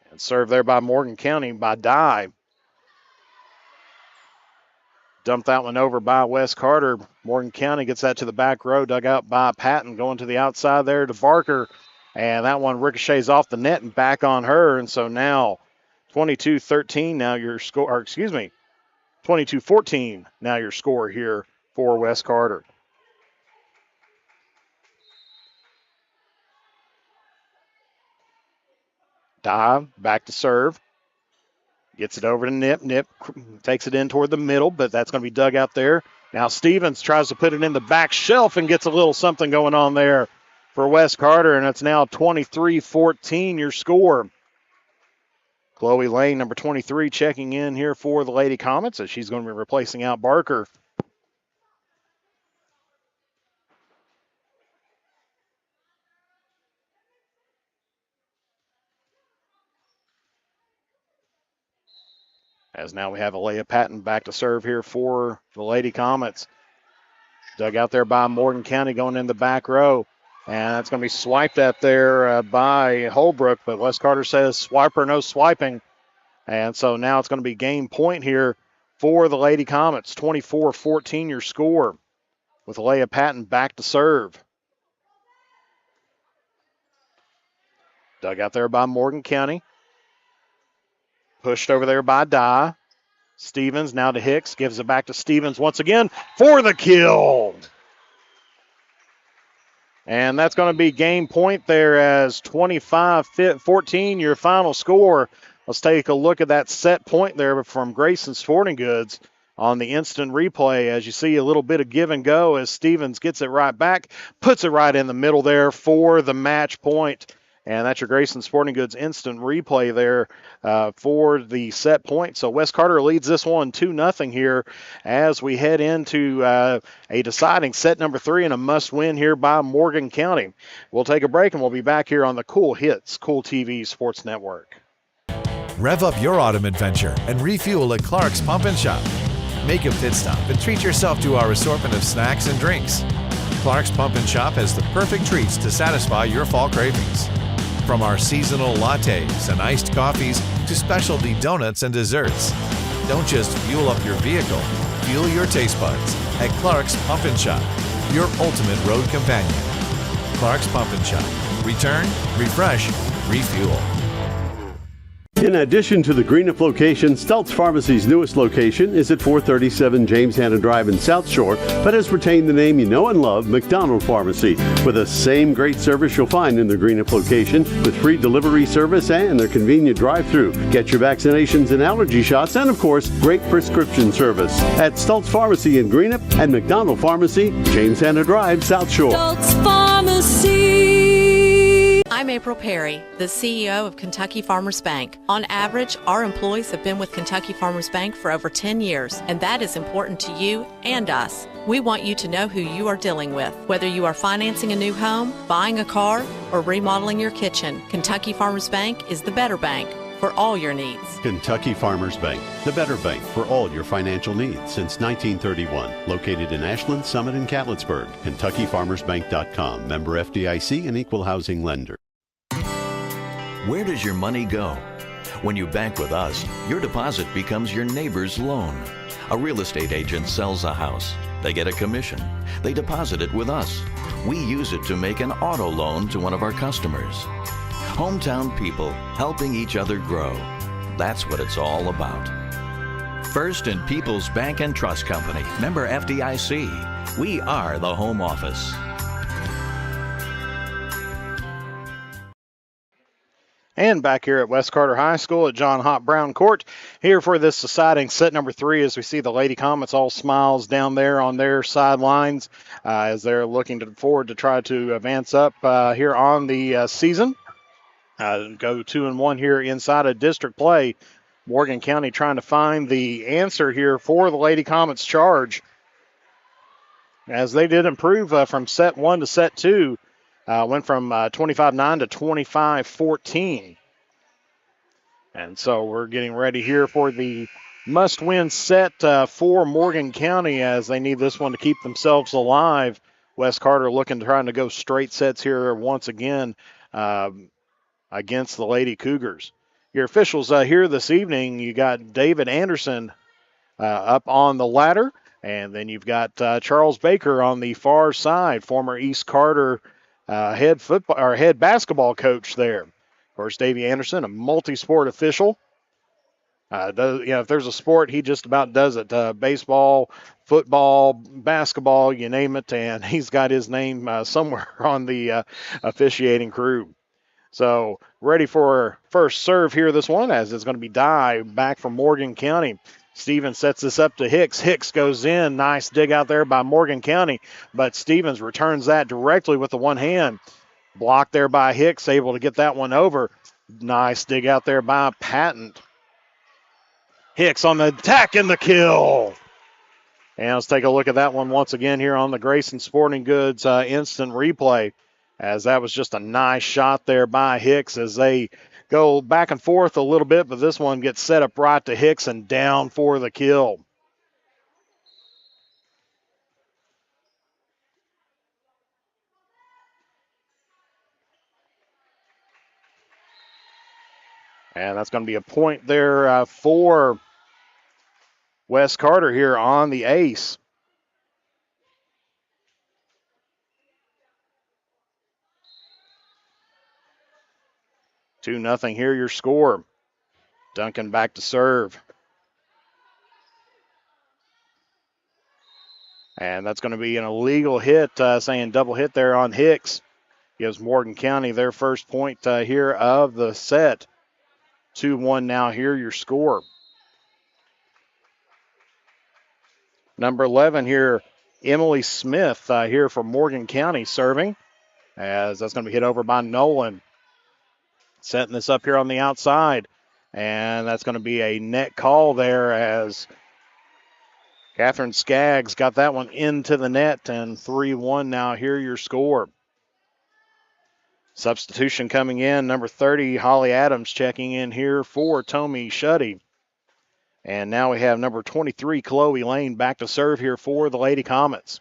And served there by Morgan County by Dye. Dumped that one over by Wes Carter. Morgan County gets that to the back row, dug out by Patton, going to the outside there to Barker. And that one ricochets off the net and back on her. And so now 22-13 now your score, or excuse me, 22-14 now your score here for Wes Carter. Dye back to serve. Gets it over to Nip. Nip takes it in toward the middle, but that's going to be dug out there. Now Stevens tries to put it in the back shelf and gets a little something going on there for Wes Carter, and it's now 23-14 your score. Chloe Lane, number 23, checking in here for the Lady Comets, as she's going to be replacing out Barker. As now we have Alea Patton back to serve here for the Lady Comets. Dug out there by Morgan County, going in the back row. And that's going to be swiped at there by Holbrook, but Wes Carter says swiper, no swiping. And so now it's going to be game point here for the Lady Comets. 24-14 your score, with Alea Patton back to serve. Dug out there by Morgan County. Pushed over there by Dye. Stevens now to Hicks. Gives it back to Stevens once again for the kill. And that's going to be game point there as 25-14, your final score. Let's take a look at that set point there from Grayson Sporting Goods on the instant replay. As you see, a little bit of give and go as Stevens gets it right back, puts it right in the middle there for the match point. And that's your Grayson Sporting Goods instant replay there for the set point. So West Carter leads this one 2-0 here as we head into a deciding set number 3 and a must-win here by Morgan County. We'll take a break and we'll be back here on the Cool Hits, Cool TV Sports Network. Rev up your autumn adventure and refuel at Clark's Pump and Shop. Make a pit stop and treat yourself to our assortment of snacks and drinks. Clark's Pump and Shop has the perfect treats to satisfy your fall cravings. From our seasonal lattes and iced coffees to specialty donuts and desserts. Don't just fuel up your vehicle, fuel your taste buds at Clark's Pump and Shop, your ultimate road companion. Clark's Pump and Shop. Return, refresh, refuel. In addition to the Greenup location, Stultz Pharmacy's newest location is at 437 James Hanna Drive in South Shore, but has retained the name you know and love, McDonald Pharmacy, with the same great service you'll find in the Greenup location, with free delivery service and their convenient drive-thru. Get your vaccinations and allergy shots, and of course, great prescription service at Stultz Pharmacy in Greenup and McDonald Pharmacy, James Hanna Drive, South Shore. Stultz Pharmacy. I'm April Perry, the CEO of Kentucky Farmers Bank. On average, our employees have been with Kentucky Farmers Bank for over 10 years, and that is important to you and us. We want you to know who you are dealing with. Whether you are financing a new home, buying a car, or remodeling your kitchen, Kentucky Farmers Bank is the better bank for all your needs. Kentucky Farmers Bank, the better bank for all your financial needs since 1931. Located in Ashland, Summit, and Catlettsburg. KentuckyFarmersBank.com. Member FDIC and Equal Housing Lender. Where does your money go? When you bank with us, your deposit becomes your neighbor's loan. A real estate agent sells a house. They get a commission. They deposit it with us. We use it to make an auto loan to one of our customers. Hometown people helping each other grow. That's what it's all about. First and People's Bank and Trust Company, member FDIC. We are the home office. And back here at West Carter High School at John Hott Brown Court, here for this deciding set number 3 as we see the Lady Comets all smiles down there on their sidelines as they're looking forward to try to advance up here on the season. Go 2-1 here inside of district play. Morgan County trying to find the answer here for the Lady Comets charge as they did improve from set 1 to set 2. Went from 25-9 to 25-14. And so we're getting ready here for the must-win set for Morgan County as they need this one to keep themselves alive. West Carter trying to go straight sets here once again against the Lady Cougars. Your officials here this evening, you got David Anderson up on the ladder, and then you've got Charles Baker on the far side, former East Carter head basketball coach there. Of course, Davey Anderson, a multi-sport official. If there's a sport, he just about does it. Baseball, football, basketball, you name it, and he's got his name somewhere on the officiating crew. So ready for first serve here, this one, as it's going to be Dye back from Morgan County. Stevens sets this up to Hicks. Hicks goes in. Nice dig out there by Morgan County, but Stevens returns that directly with the one hand. Blocked there by Hicks, able to get that one over. Nice dig out there by Patton. Hicks on the attack and the kill. And let's take a look at that one once again here on the Grayson Sporting Goods instant replay, as that was just a nice shot there by Hicks as they go back and forth a little bit, but this one gets set up right to Hicks and down for the kill. And that's going to be a point there for West Carter here on the ace. Two nothing here, your score. Duncan back to serve. And that's going to be an illegal hit, saying double hit there on Hicks. Gives Morgan County their first point here of the set. 2-1 now here, your score. Number 11 here, Emily Smith here from Morgan County serving. As that's going to be hit over by Nolan. Setting this up here on the outside. And that's going to be a net call there as Catherine Skaggs got that one into the net. And 3-1 now here, your score. Substitution coming in, number 30, Holly Adams checking in here for Tommy Shuddy. And now we have number 23, Chloe Lane, back to serve here for the Lady Comets.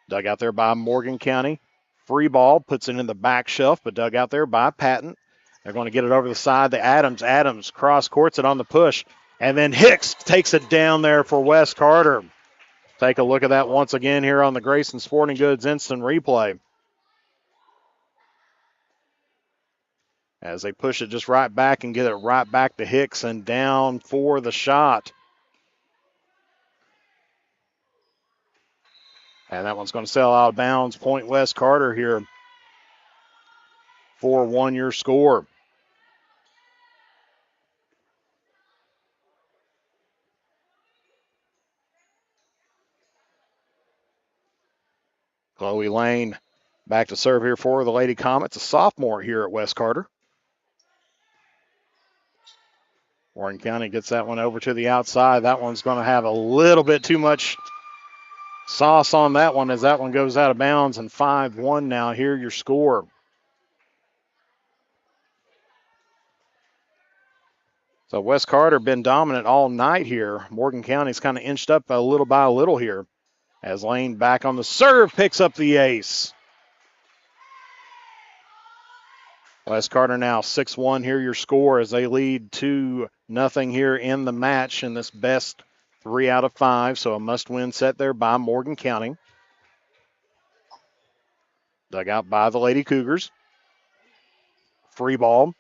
Dug out there by Morgan County. Free ball, puts it in the back shelf, but dug out there by Patton. They're going to get it over the side to Adams. Adams cross-courts it on the push. And then Hicks takes it down there for Wes Carter. Take a look at that once again here on the Grayson Sporting Goods instant replay. As they push it just right back and get it right back to Hicks and down for the shot. And that one's going to sail out of bounds. Point West Carter here. 4-1 your score. Chloe Lane back to serve here for the Lady Comets, a sophomore here at West Carter. Warren County gets that one over to the outside. That one's going to have a little bit too much sauce on that one as that one goes out of bounds. And 5-1 now here, your score. So West Carter been dominant all night here. Morgan County's kind of inched up a little by a little here. As Lane back on the serve, picks up the ace. West Carter now 6-1 here, your score, as they lead 2-0 here in the match in this best 3 out of 5. So a must-win set there by Morgan County. Dug out by the Lady Cougars. Free ball.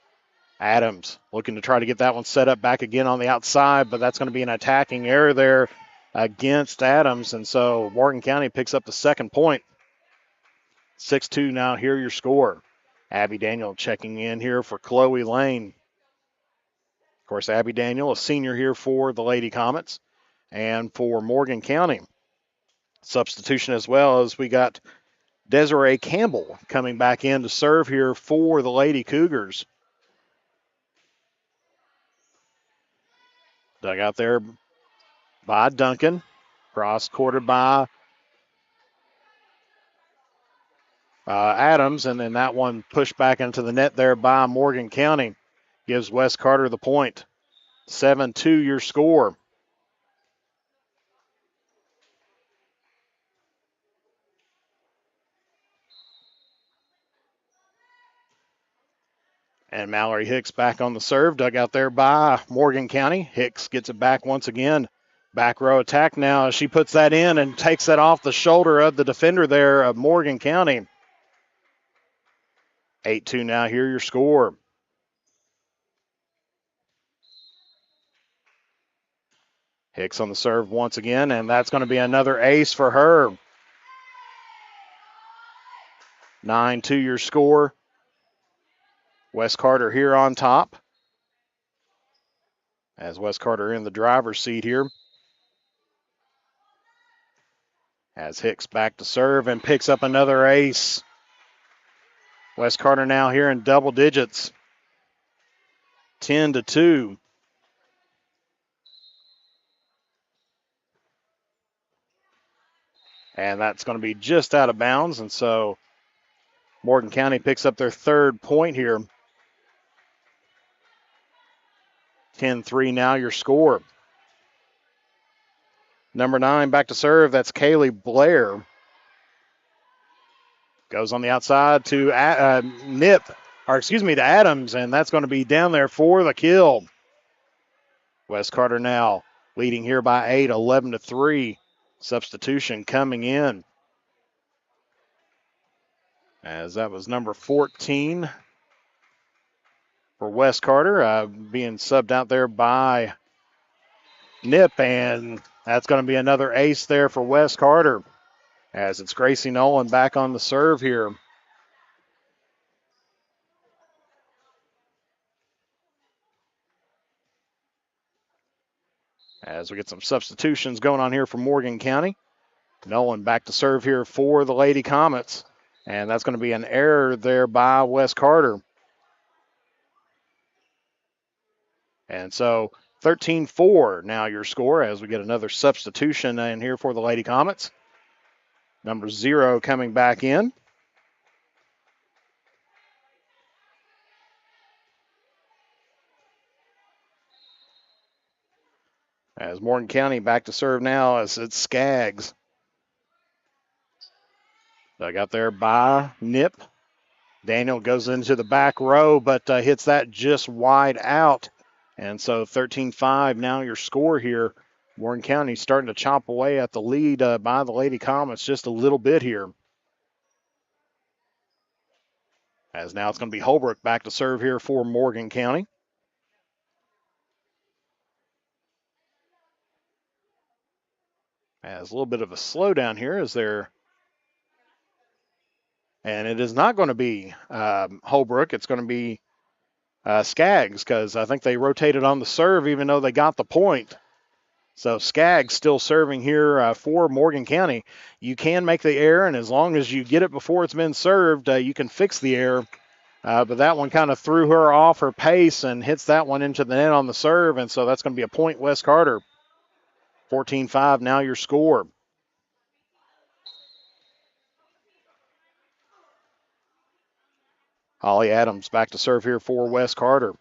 Adams looking to try to get that one set up back again on the outside, but that's going to be an attacking error there against Adams. And so Morgan County picks up the second point. 6-2 now here, your score. Abby Daniel checking in here for Chloe Lane. Of course, Abby Daniel, a senior here for the Lady Comets. And for Morgan County, substitution as well, as we got Desiree Campbell coming back in to serve here for the Lady Cougars. Dug out there by Duncan. Cross-courted by Adams, and then that one pushed back into the net there by Morgan County. Gives West Carter the point. 7-2 your score. And Mallory Hicks back on the serve, dug out there by Morgan County. Hicks gets it back once again. Back row attack now as she puts that in and takes that off the shoulder of the defender there of Morgan County. 8-2 now here, your score. Hicks on the serve once again, and that's going to be another ace for her. 9-2 your score. West Carter here on top. As West Carter in the driver's seat here. As Hicks back to serve and picks up another ace. West Carter now here in double digits. 10-2. And that's going to be just out of bounds. And so Morgan County picks up their third point here. 10-3 now your score. Number 9 back to serve. That's Kaylee Blair. Goes on the outside to to Adams, and that's going to be down there for the kill. West Carter now leading here by 8, 11-3. Substitution coming in. As that was number 14 for West Carter, being subbed out there by Nip, and that's going to be another ace there for West Carter. as it's Gracie Nolan back on the serve here. As we get some substitutions going on here for Morgan County. Nolan back to serve here for the Lady Comets. And that's going to be an error there by Wes Carter. And so 13-4 now your score as we get another substitution in here for the Lady Comets. Number 0 coming back in. As Morgan County back to serve now as it's Skaggs. Dug out there by Nip. Daniel goes into the back row, but hits that just wide out. And so 13-5 now your score here. Morgan County starting to chop away at the lead by the Lady Comets just a little bit here. As now it's going to be Holbrook back to serve here for Morgan County. As a little bit of a slowdown here as they're... And it is not going to be Holbrook. It's going to be Skaggs because I think they rotated on the serve even though they got the point. So Skaggs still serving here for Morgan County. You can make the error, and as long as you get it before it's been served, you can fix the error. But that one kind of threw her off her pace and hits that one into the net on the serve, and so that's going to be a point Wes Carter. 14-5 now your score. Holly Adams back to serve here for Wes Carter.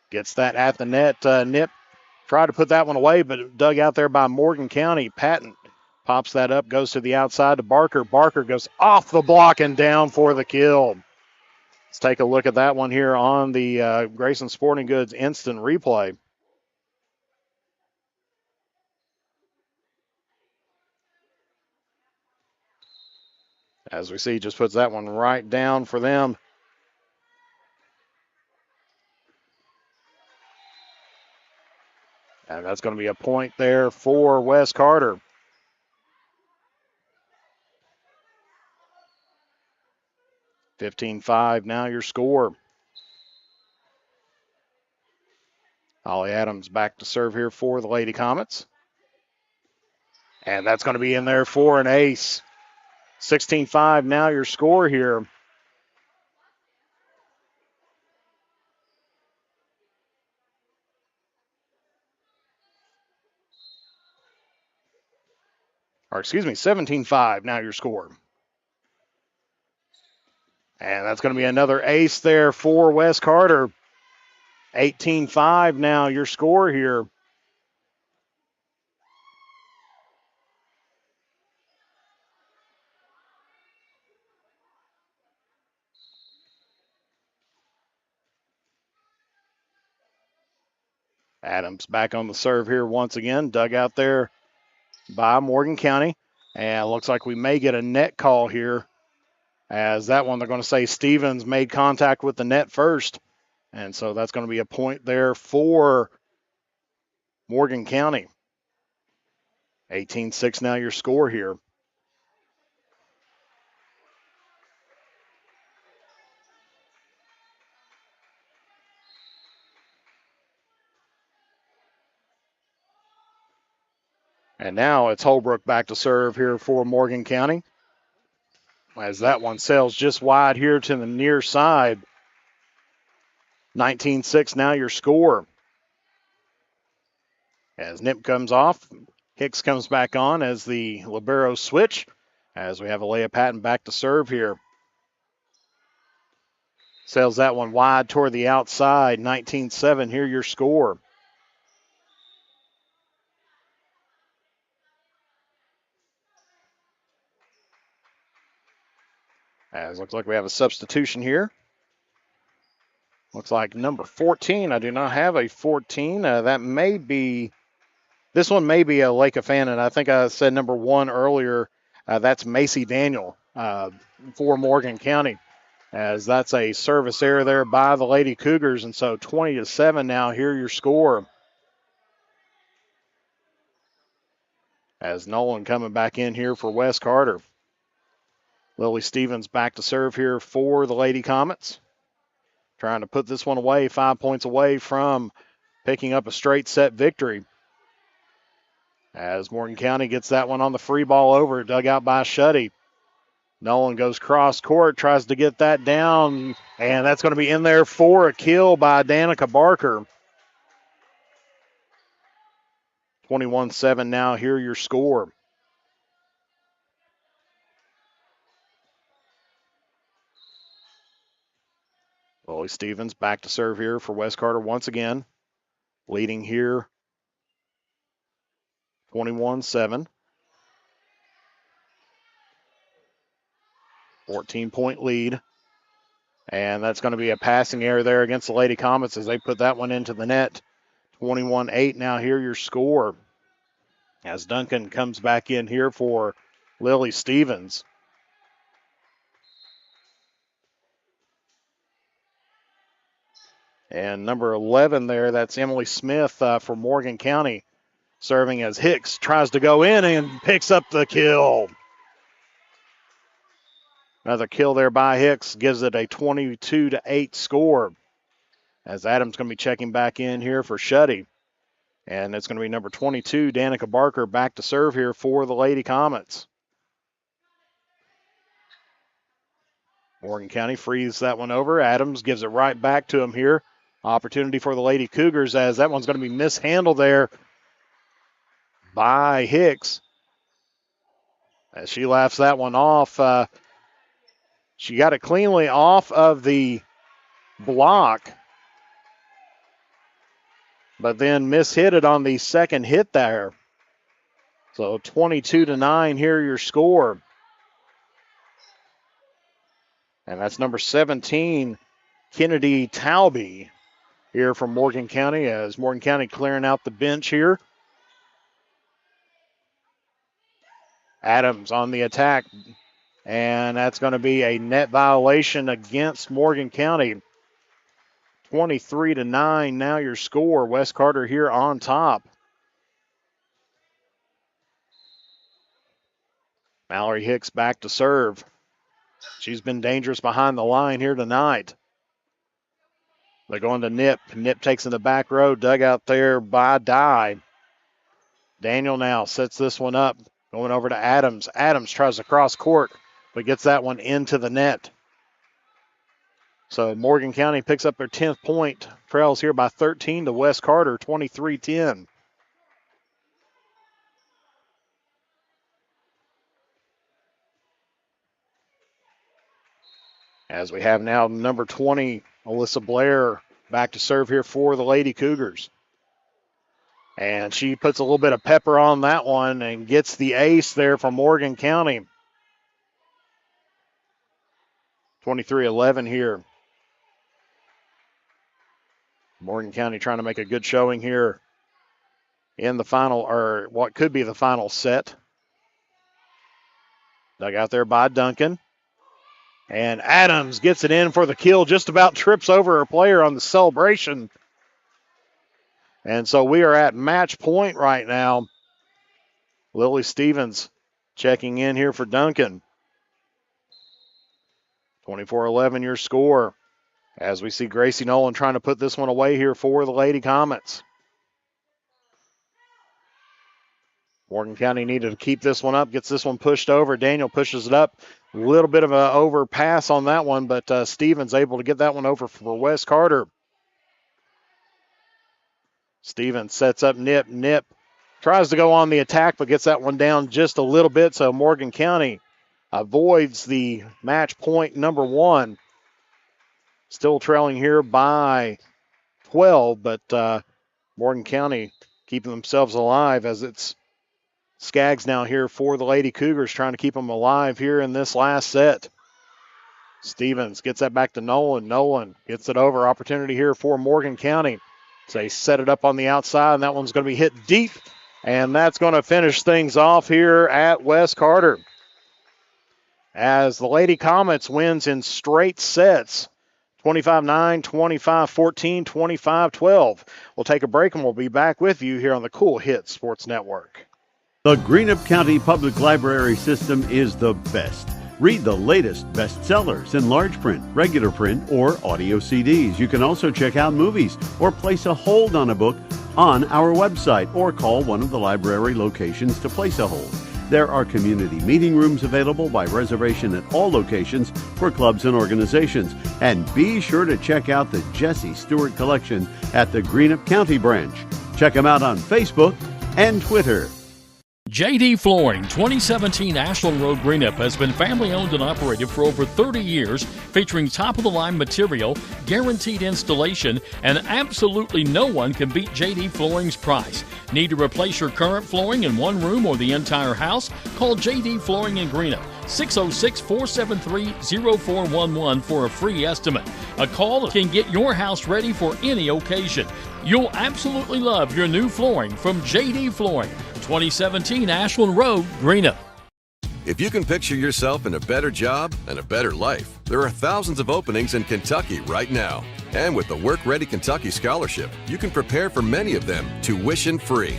Gets that at the net. Nip tried to put that one away, but dug out there by Morgan County. Patton pops that up, goes to the outside to Barker. Barker goes off the block and down for the kill. Let's take a look at that one here on the Grayson Sporting Goods instant replay. As we see, just puts that one right down for them. And that's going to be a point there for Wes Carter. $15-5 now your score. Holly Adams back to serve here for the Lady Comets. And that's going to be in there for an ace. 16-5 now your score here. Or excuse me, 17-5 now your score. And that's going to be another ace there for Wes Carter. 18-5 now your score here. Adams back on the serve here once again. Dug out there by Morgan County. And it looks like we may get a net call here. As that one, they're going to say Stevens made contact with the net first. And so that's going to be a point there for Morgan County. 18-6 now your score here. And now it's Holbrook back to serve here for Morgan County. As that one sails just wide here to the near side. 19-6 now your score. As Nip comes off, Hicks comes back on as the libero switch. As we have Alea Patton back to serve here. Sails that one wide toward the outside. 19-7 here your score. As looks like we have a substitution here. Looks like number 14. I do not have a 14. That may be, this one may be a Lake fan, and I think I said number 1 earlier. That's Macy Daniel for Morgan County. As that's a service error there by the Lady Cougars, and so 20-7 now. Here your score. As Nolan coming back in here for West Carter. Lily Stevens back to serve here for the Lady Comets. Trying to put this one away, 5 points away from picking up a straight set victory. As Morgan County gets that one on the free ball over, dug out by Shuddy. Nolan goes cross court, tries to get that down, and that's going to be in there for a kill by Danica Barker. 21-7 now, here your score. Lily Stevens back to serve here for West Carter once again. Leading here 21-7. 14-point lead. And that's going to be a passing error there against the Lady Comets as they put that one into the net. 21-8 now, here your score. As Duncan comes back in here for Lily Stevens. And number 11 there, that's Emily Smith for Morgan County, serving as Hicks tries to go in and picks up the kill. Another kill there by Hicks gives it a 22-8 score. As Adams going to be checking back in here for Shuddy. And it's going to be number 22, Danica Barker, back to serve here for the Lady Comets. Morgan County frees that one over. Adams gives it right back to him here. Opportunity for the Lady Cougars as that one's going to be mishandled there by Hicks. As she laughs that one off. She got it cleanly off of the block, but then mishit it on the second hit there. So 22-9, here your score. And that's number 17, Kennedy Talby, here from Morgan County, as Morgan County clearing out the bench here. Adams on the attack, and that's going to be a net violation against Morgan County. 23-9, now your score. West Carter here on top. Mallory Hicks back to serve. She's been dangerous behind the line here tonight. They're going to Nip. Nip takes in the back row, dug out there by Dye. Daniel now sets this one up, going over to Adams. Adams tries to cross court, but gets that one into the net. So Morgan County picks up their 10th point. Trails here by 13 to West Carter, 23-10. As we have now number 20, Alyssa Blair, back to serve here for the Lady Cougars. And she puts a little bit of pepper on that one and gets the ace there from Morgan County. 23-11 here. Morgan County trying to make a good showing here in the final, or what could be the final set. Dug out there by Duncan. And Adams gets it in for the kill, just about trips over a player on the celebration. And so we are at match point right now. Lily Stevens checking in here for Duncan. 24-11 your score. As we see Gracie Nolan trying to put this one away here for the Lady Comets. Morgan County needed to keep this one up, gets this one pushed over. Daniel pushes it up. A little bit of an overpass on that one, but Stevens able to get that one over for West Carter. Stevens sets up Nip. Nip tries to go on the attack, but gets that one down just a little bit, so Morgan County avoids the match point number 1. Still trailing here by 12, but Morgan County keeping themselves alive as it's Skaggs now here for the Lady Cougars, trying to keep them alive here in this last set. Stevens gets that back to Nolan. Nolan gets it over. Opportunity here for Morgan County. So they set it up on the outside, and that one's going to be hit deep, and that's going to finish things off here at West Carter. As the Lady Comets wins in straight sets, 25-9, 25-14, 25-12. We'll take a break, and we'll be back with you here on the Cool Hits Sports Network. The Greenup County Public Library system is the best. Read the latest bestsellers in large print, regular print, or audio CDs. You can also check out movies or place a hold on a book on our website or call one of the library locations to place a hold. There are community meeting rooms available by reservation at all locations for clubs and organizations. And be sure to check out the Jesse Stewart collection at the Greenup County branch. Check them out on Facebook and Twitter. JD Flooring, 2017 Ashland Road, Greenup has been family owned and operated for over 30 years, featuring top-of-the-line material, guaranteed installation, and absolutely no one can beat JD Flooring's price. Need to replace your current flooring in one room or the entire house? Call JD Flooring in Greenup, 606-473-0411 for a free estimate. A call can get your house ready for any occasion. You'll absolutely love your new flooring from JD Flooring, 2017 Ashland Road, Greenup. If you can picture yourself in a better job and a better life, there are thousands of openings in Kentucky right now. And with the Work Ready Kentucky Scholarship, you can prepare for many of them tuition-free.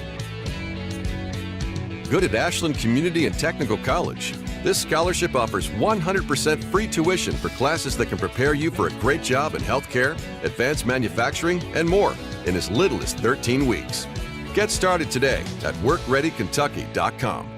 Good at Ashland Community and Technical College. This scholarship offers 100% free tuition for classes that can prepare you for a great job in healthcare, advanced manufacturing, and more in as little as 13 weeks. Get started today at WorkReadyKentucky.com.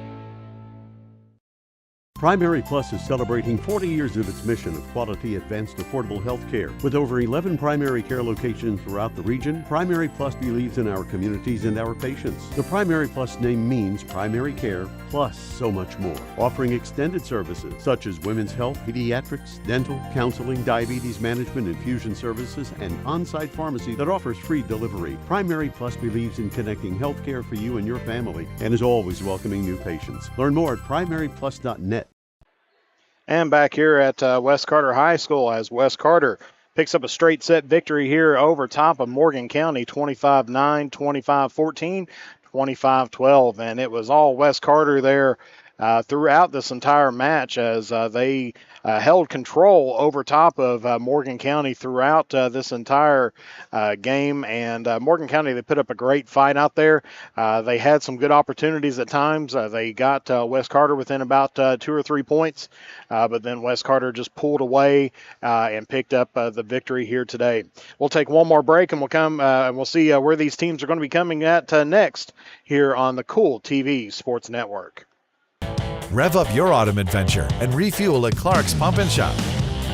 Primary Plus is celebrating 40 years of its mission of quality, advanced, affordable health care. With over 11 primary care locations throughout the region, Primary Plus believes in our communities and our patients. The Primary Plus name means primary care plus so much more, offering extended services such as women's health, pediatrics, dental, counseling, diabetes management, infusion services, and on-site pharmacy that offers free delivery. Primary Plus believes in connecting health care for you and your family and is always welcoming new patients. Learn more at primaryplus.net. And back here at West Carter High School as West Carter picks up a straight set victory here over top of Morgan County, 25-9, 25-14, 25-12. And it was all West Carter there throughout this entire match as they held control over top of Morgan County throughout this entire game. And Morgan County, they put up a great fight out there. They had some good opportunities at times. They got West Carter within about 2 or 3 points, but then West Carter just pulled away and picked up the victory here today. We'll take one more break and we'll come and we'll see where these teams are going to be coming at next here on the Kool TV Sports Network. Rev up your autumn adventure and refuel at Clark's Pump and Shop.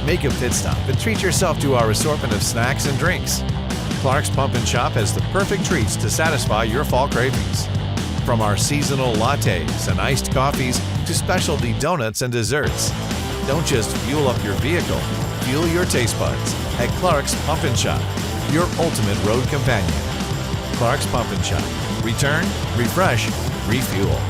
Make a pit stop and treat yourself to our assortment of snacks and drinks. Clark's Pump and Shop has the perfect treats to satisfy your fall cravings. From our seasonal lattes and iced coffees to specialty donuts and desserts. Don't just fuel up your vehicle, fuel your taste buds at Clark's Pump and Shop, your ultimate road companion. Clark's Pump and Shop. Return, refresh, refuel.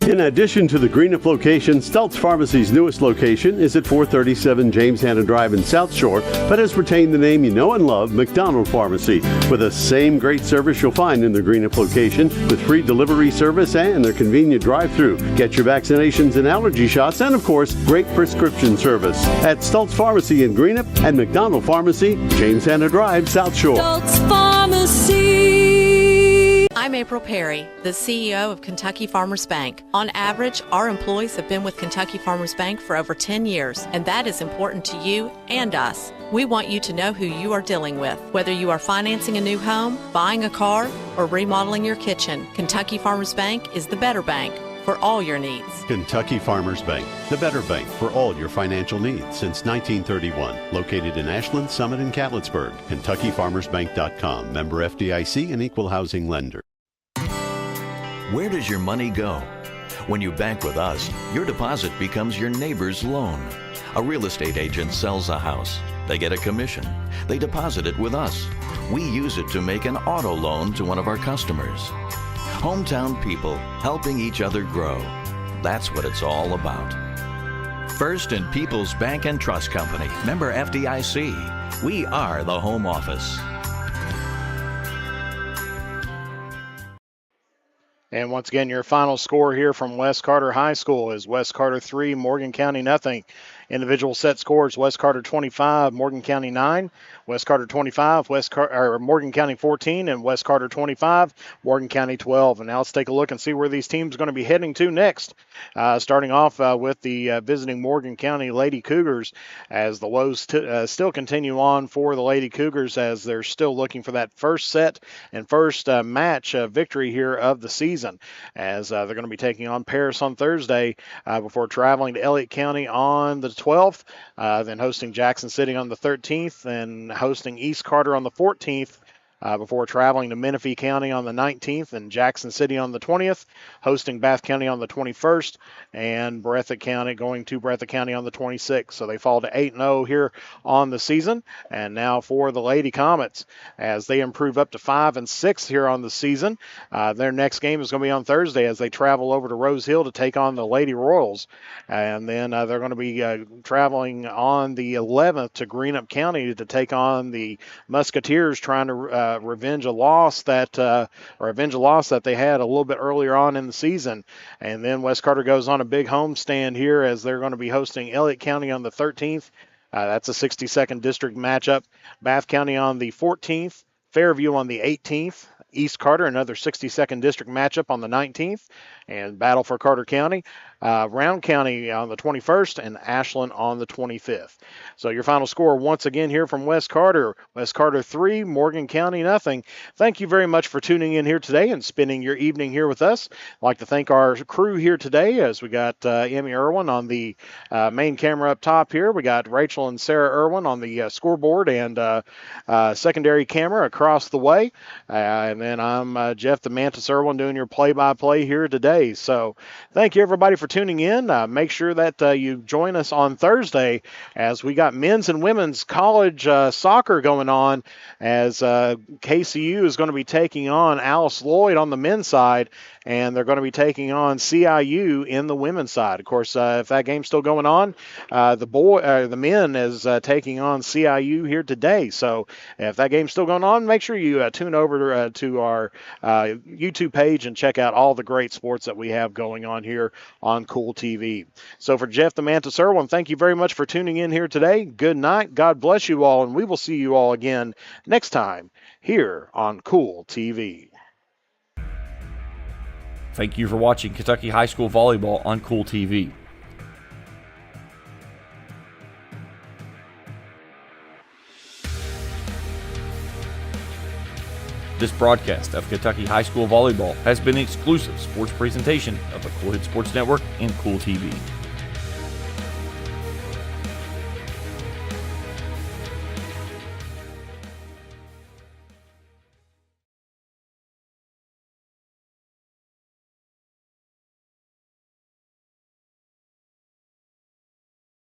In addition to the Greenup location, Stultz Pharmacy's newest location is at 437 James Hanna Drive in South Shore, but has retained the name you know and love, McDonald Pharmacy, with the same great service you'll find in the Greenup location, with free delivery service and their convenient drive-thru. Get your vaccinations and allergy shots, and of course, great prescription service at Stultz Pharmacy in Greenup and McDonald Pharmacy, James Hanna Drive, South Shore. Stultz Pharmacy. I'm April Perry, the CEO of Kentucky Farmers Bank. On average, our employees have been with Kentucky Farmers Bank for over 10 years, and that is important to you and us. We want you to know who you are dealing with. Whether you are financing a new home, buying a car, or remodeling your kitchen, Kentucky Farmers Bank is the better bank for all your needs. Kentucky Farmers Bank, the better bank for all your financial needs since 1931. Located in Ashland, Summit, and Catlettsburg. KentuckyFarmersBank.com. Member FDIC and Equal Housing Lender. Where does your money go? When you bank with us, your deposit becomes your neighbor's loan. A real estate agent sells a house. They get a commission. They deposit it with us. We use it to make an auto loan to one of our customers. Hometown people helping each other grow. That's what it's all about. First and People's Bank and Trust Company, member FDIC. We are the home office. And once again, your final score here from West Carter High School is West Carter 3, Morgan County nothing. Individual set scores: West Carter 25, Morgan County 9, West Carter 25, Morgan County 14, and West Carter 25, Morgan County 12. And now let's take a look and see where these teams are going to be heading to next. Starting off with the visiting Morgan County Lady Cougars, as the lows still continue on for the Lady Cougars, as they're still looking for that first set and first match victory here of the season, as they're going to be taking on Paris on Thursday before traveling to Elliott County on the 12th, then hosting Jackson City on the 13th, and hosting East Carter on the 14th, before traveling to Menifee County on the 19th and Jackson City on the 20th, hosting Bath County on the 21st, and going to Breathitt County on the 26th. So they fall to 8-0 here on the season. And now for the Lady Comets, as they improve up to 5-6 here on the season. Their next game is going to be on Thursday, as they travel over to Rose Hill to take on the Lady Royals. And then they're going to be traveling on the 11th to Greenup County to take on the Musketeers, trying to avenge a loss that they had a little bit earlier on in the season. And then West Carter goes on a big homestand here, as they're going to be hosting Elliott County on the 13th. That's a 62nd district matchup. Bath County on the 14th, Fairview on the 18th, East Carter, another 62nd district matchup on the 19th, and battle for Carter County. Round County on the 21st, and Ashland on the 25th. So your final score once again here from West Carter: West Carter 3, Morgan County nothing. Thank you very much for tuning in here today and spending your evening here with us. I'd like to thank our crew here today, as we got Emmy Irwin on the main camera up top here. We got Rachel and Sarah Irwin on the scoreboard and secondary camera across the way. And then I'm Jeff the Mantis Irwin doing your play-by-play here today. So thank you everybody for tuning in. Make sure that you join us on Thursday, as we got men's and women's college soccer going on, as KCU is going to be taking on Alice Lloyd on the men's side, and they're going to be taking on CIU in the women's side. Of course, if that game's still going on, the men is taking on CIU here today. So if that game's still going on, make sure you tune over to our YouTube page and check out all the great sports that we have going on here on Kool TV. So for Jeff the Mantis Irwin, thank you very much for tuning in here today. Good night. God bless you all, and we will see you all again next time here on Kool TV. Thank you for watching Kentucky High School Volleyball on Kool TV. This broadcast of Kentucky High School Volleyball has been an exclusive sports presentation of the Kool Sports Network and Kool TV.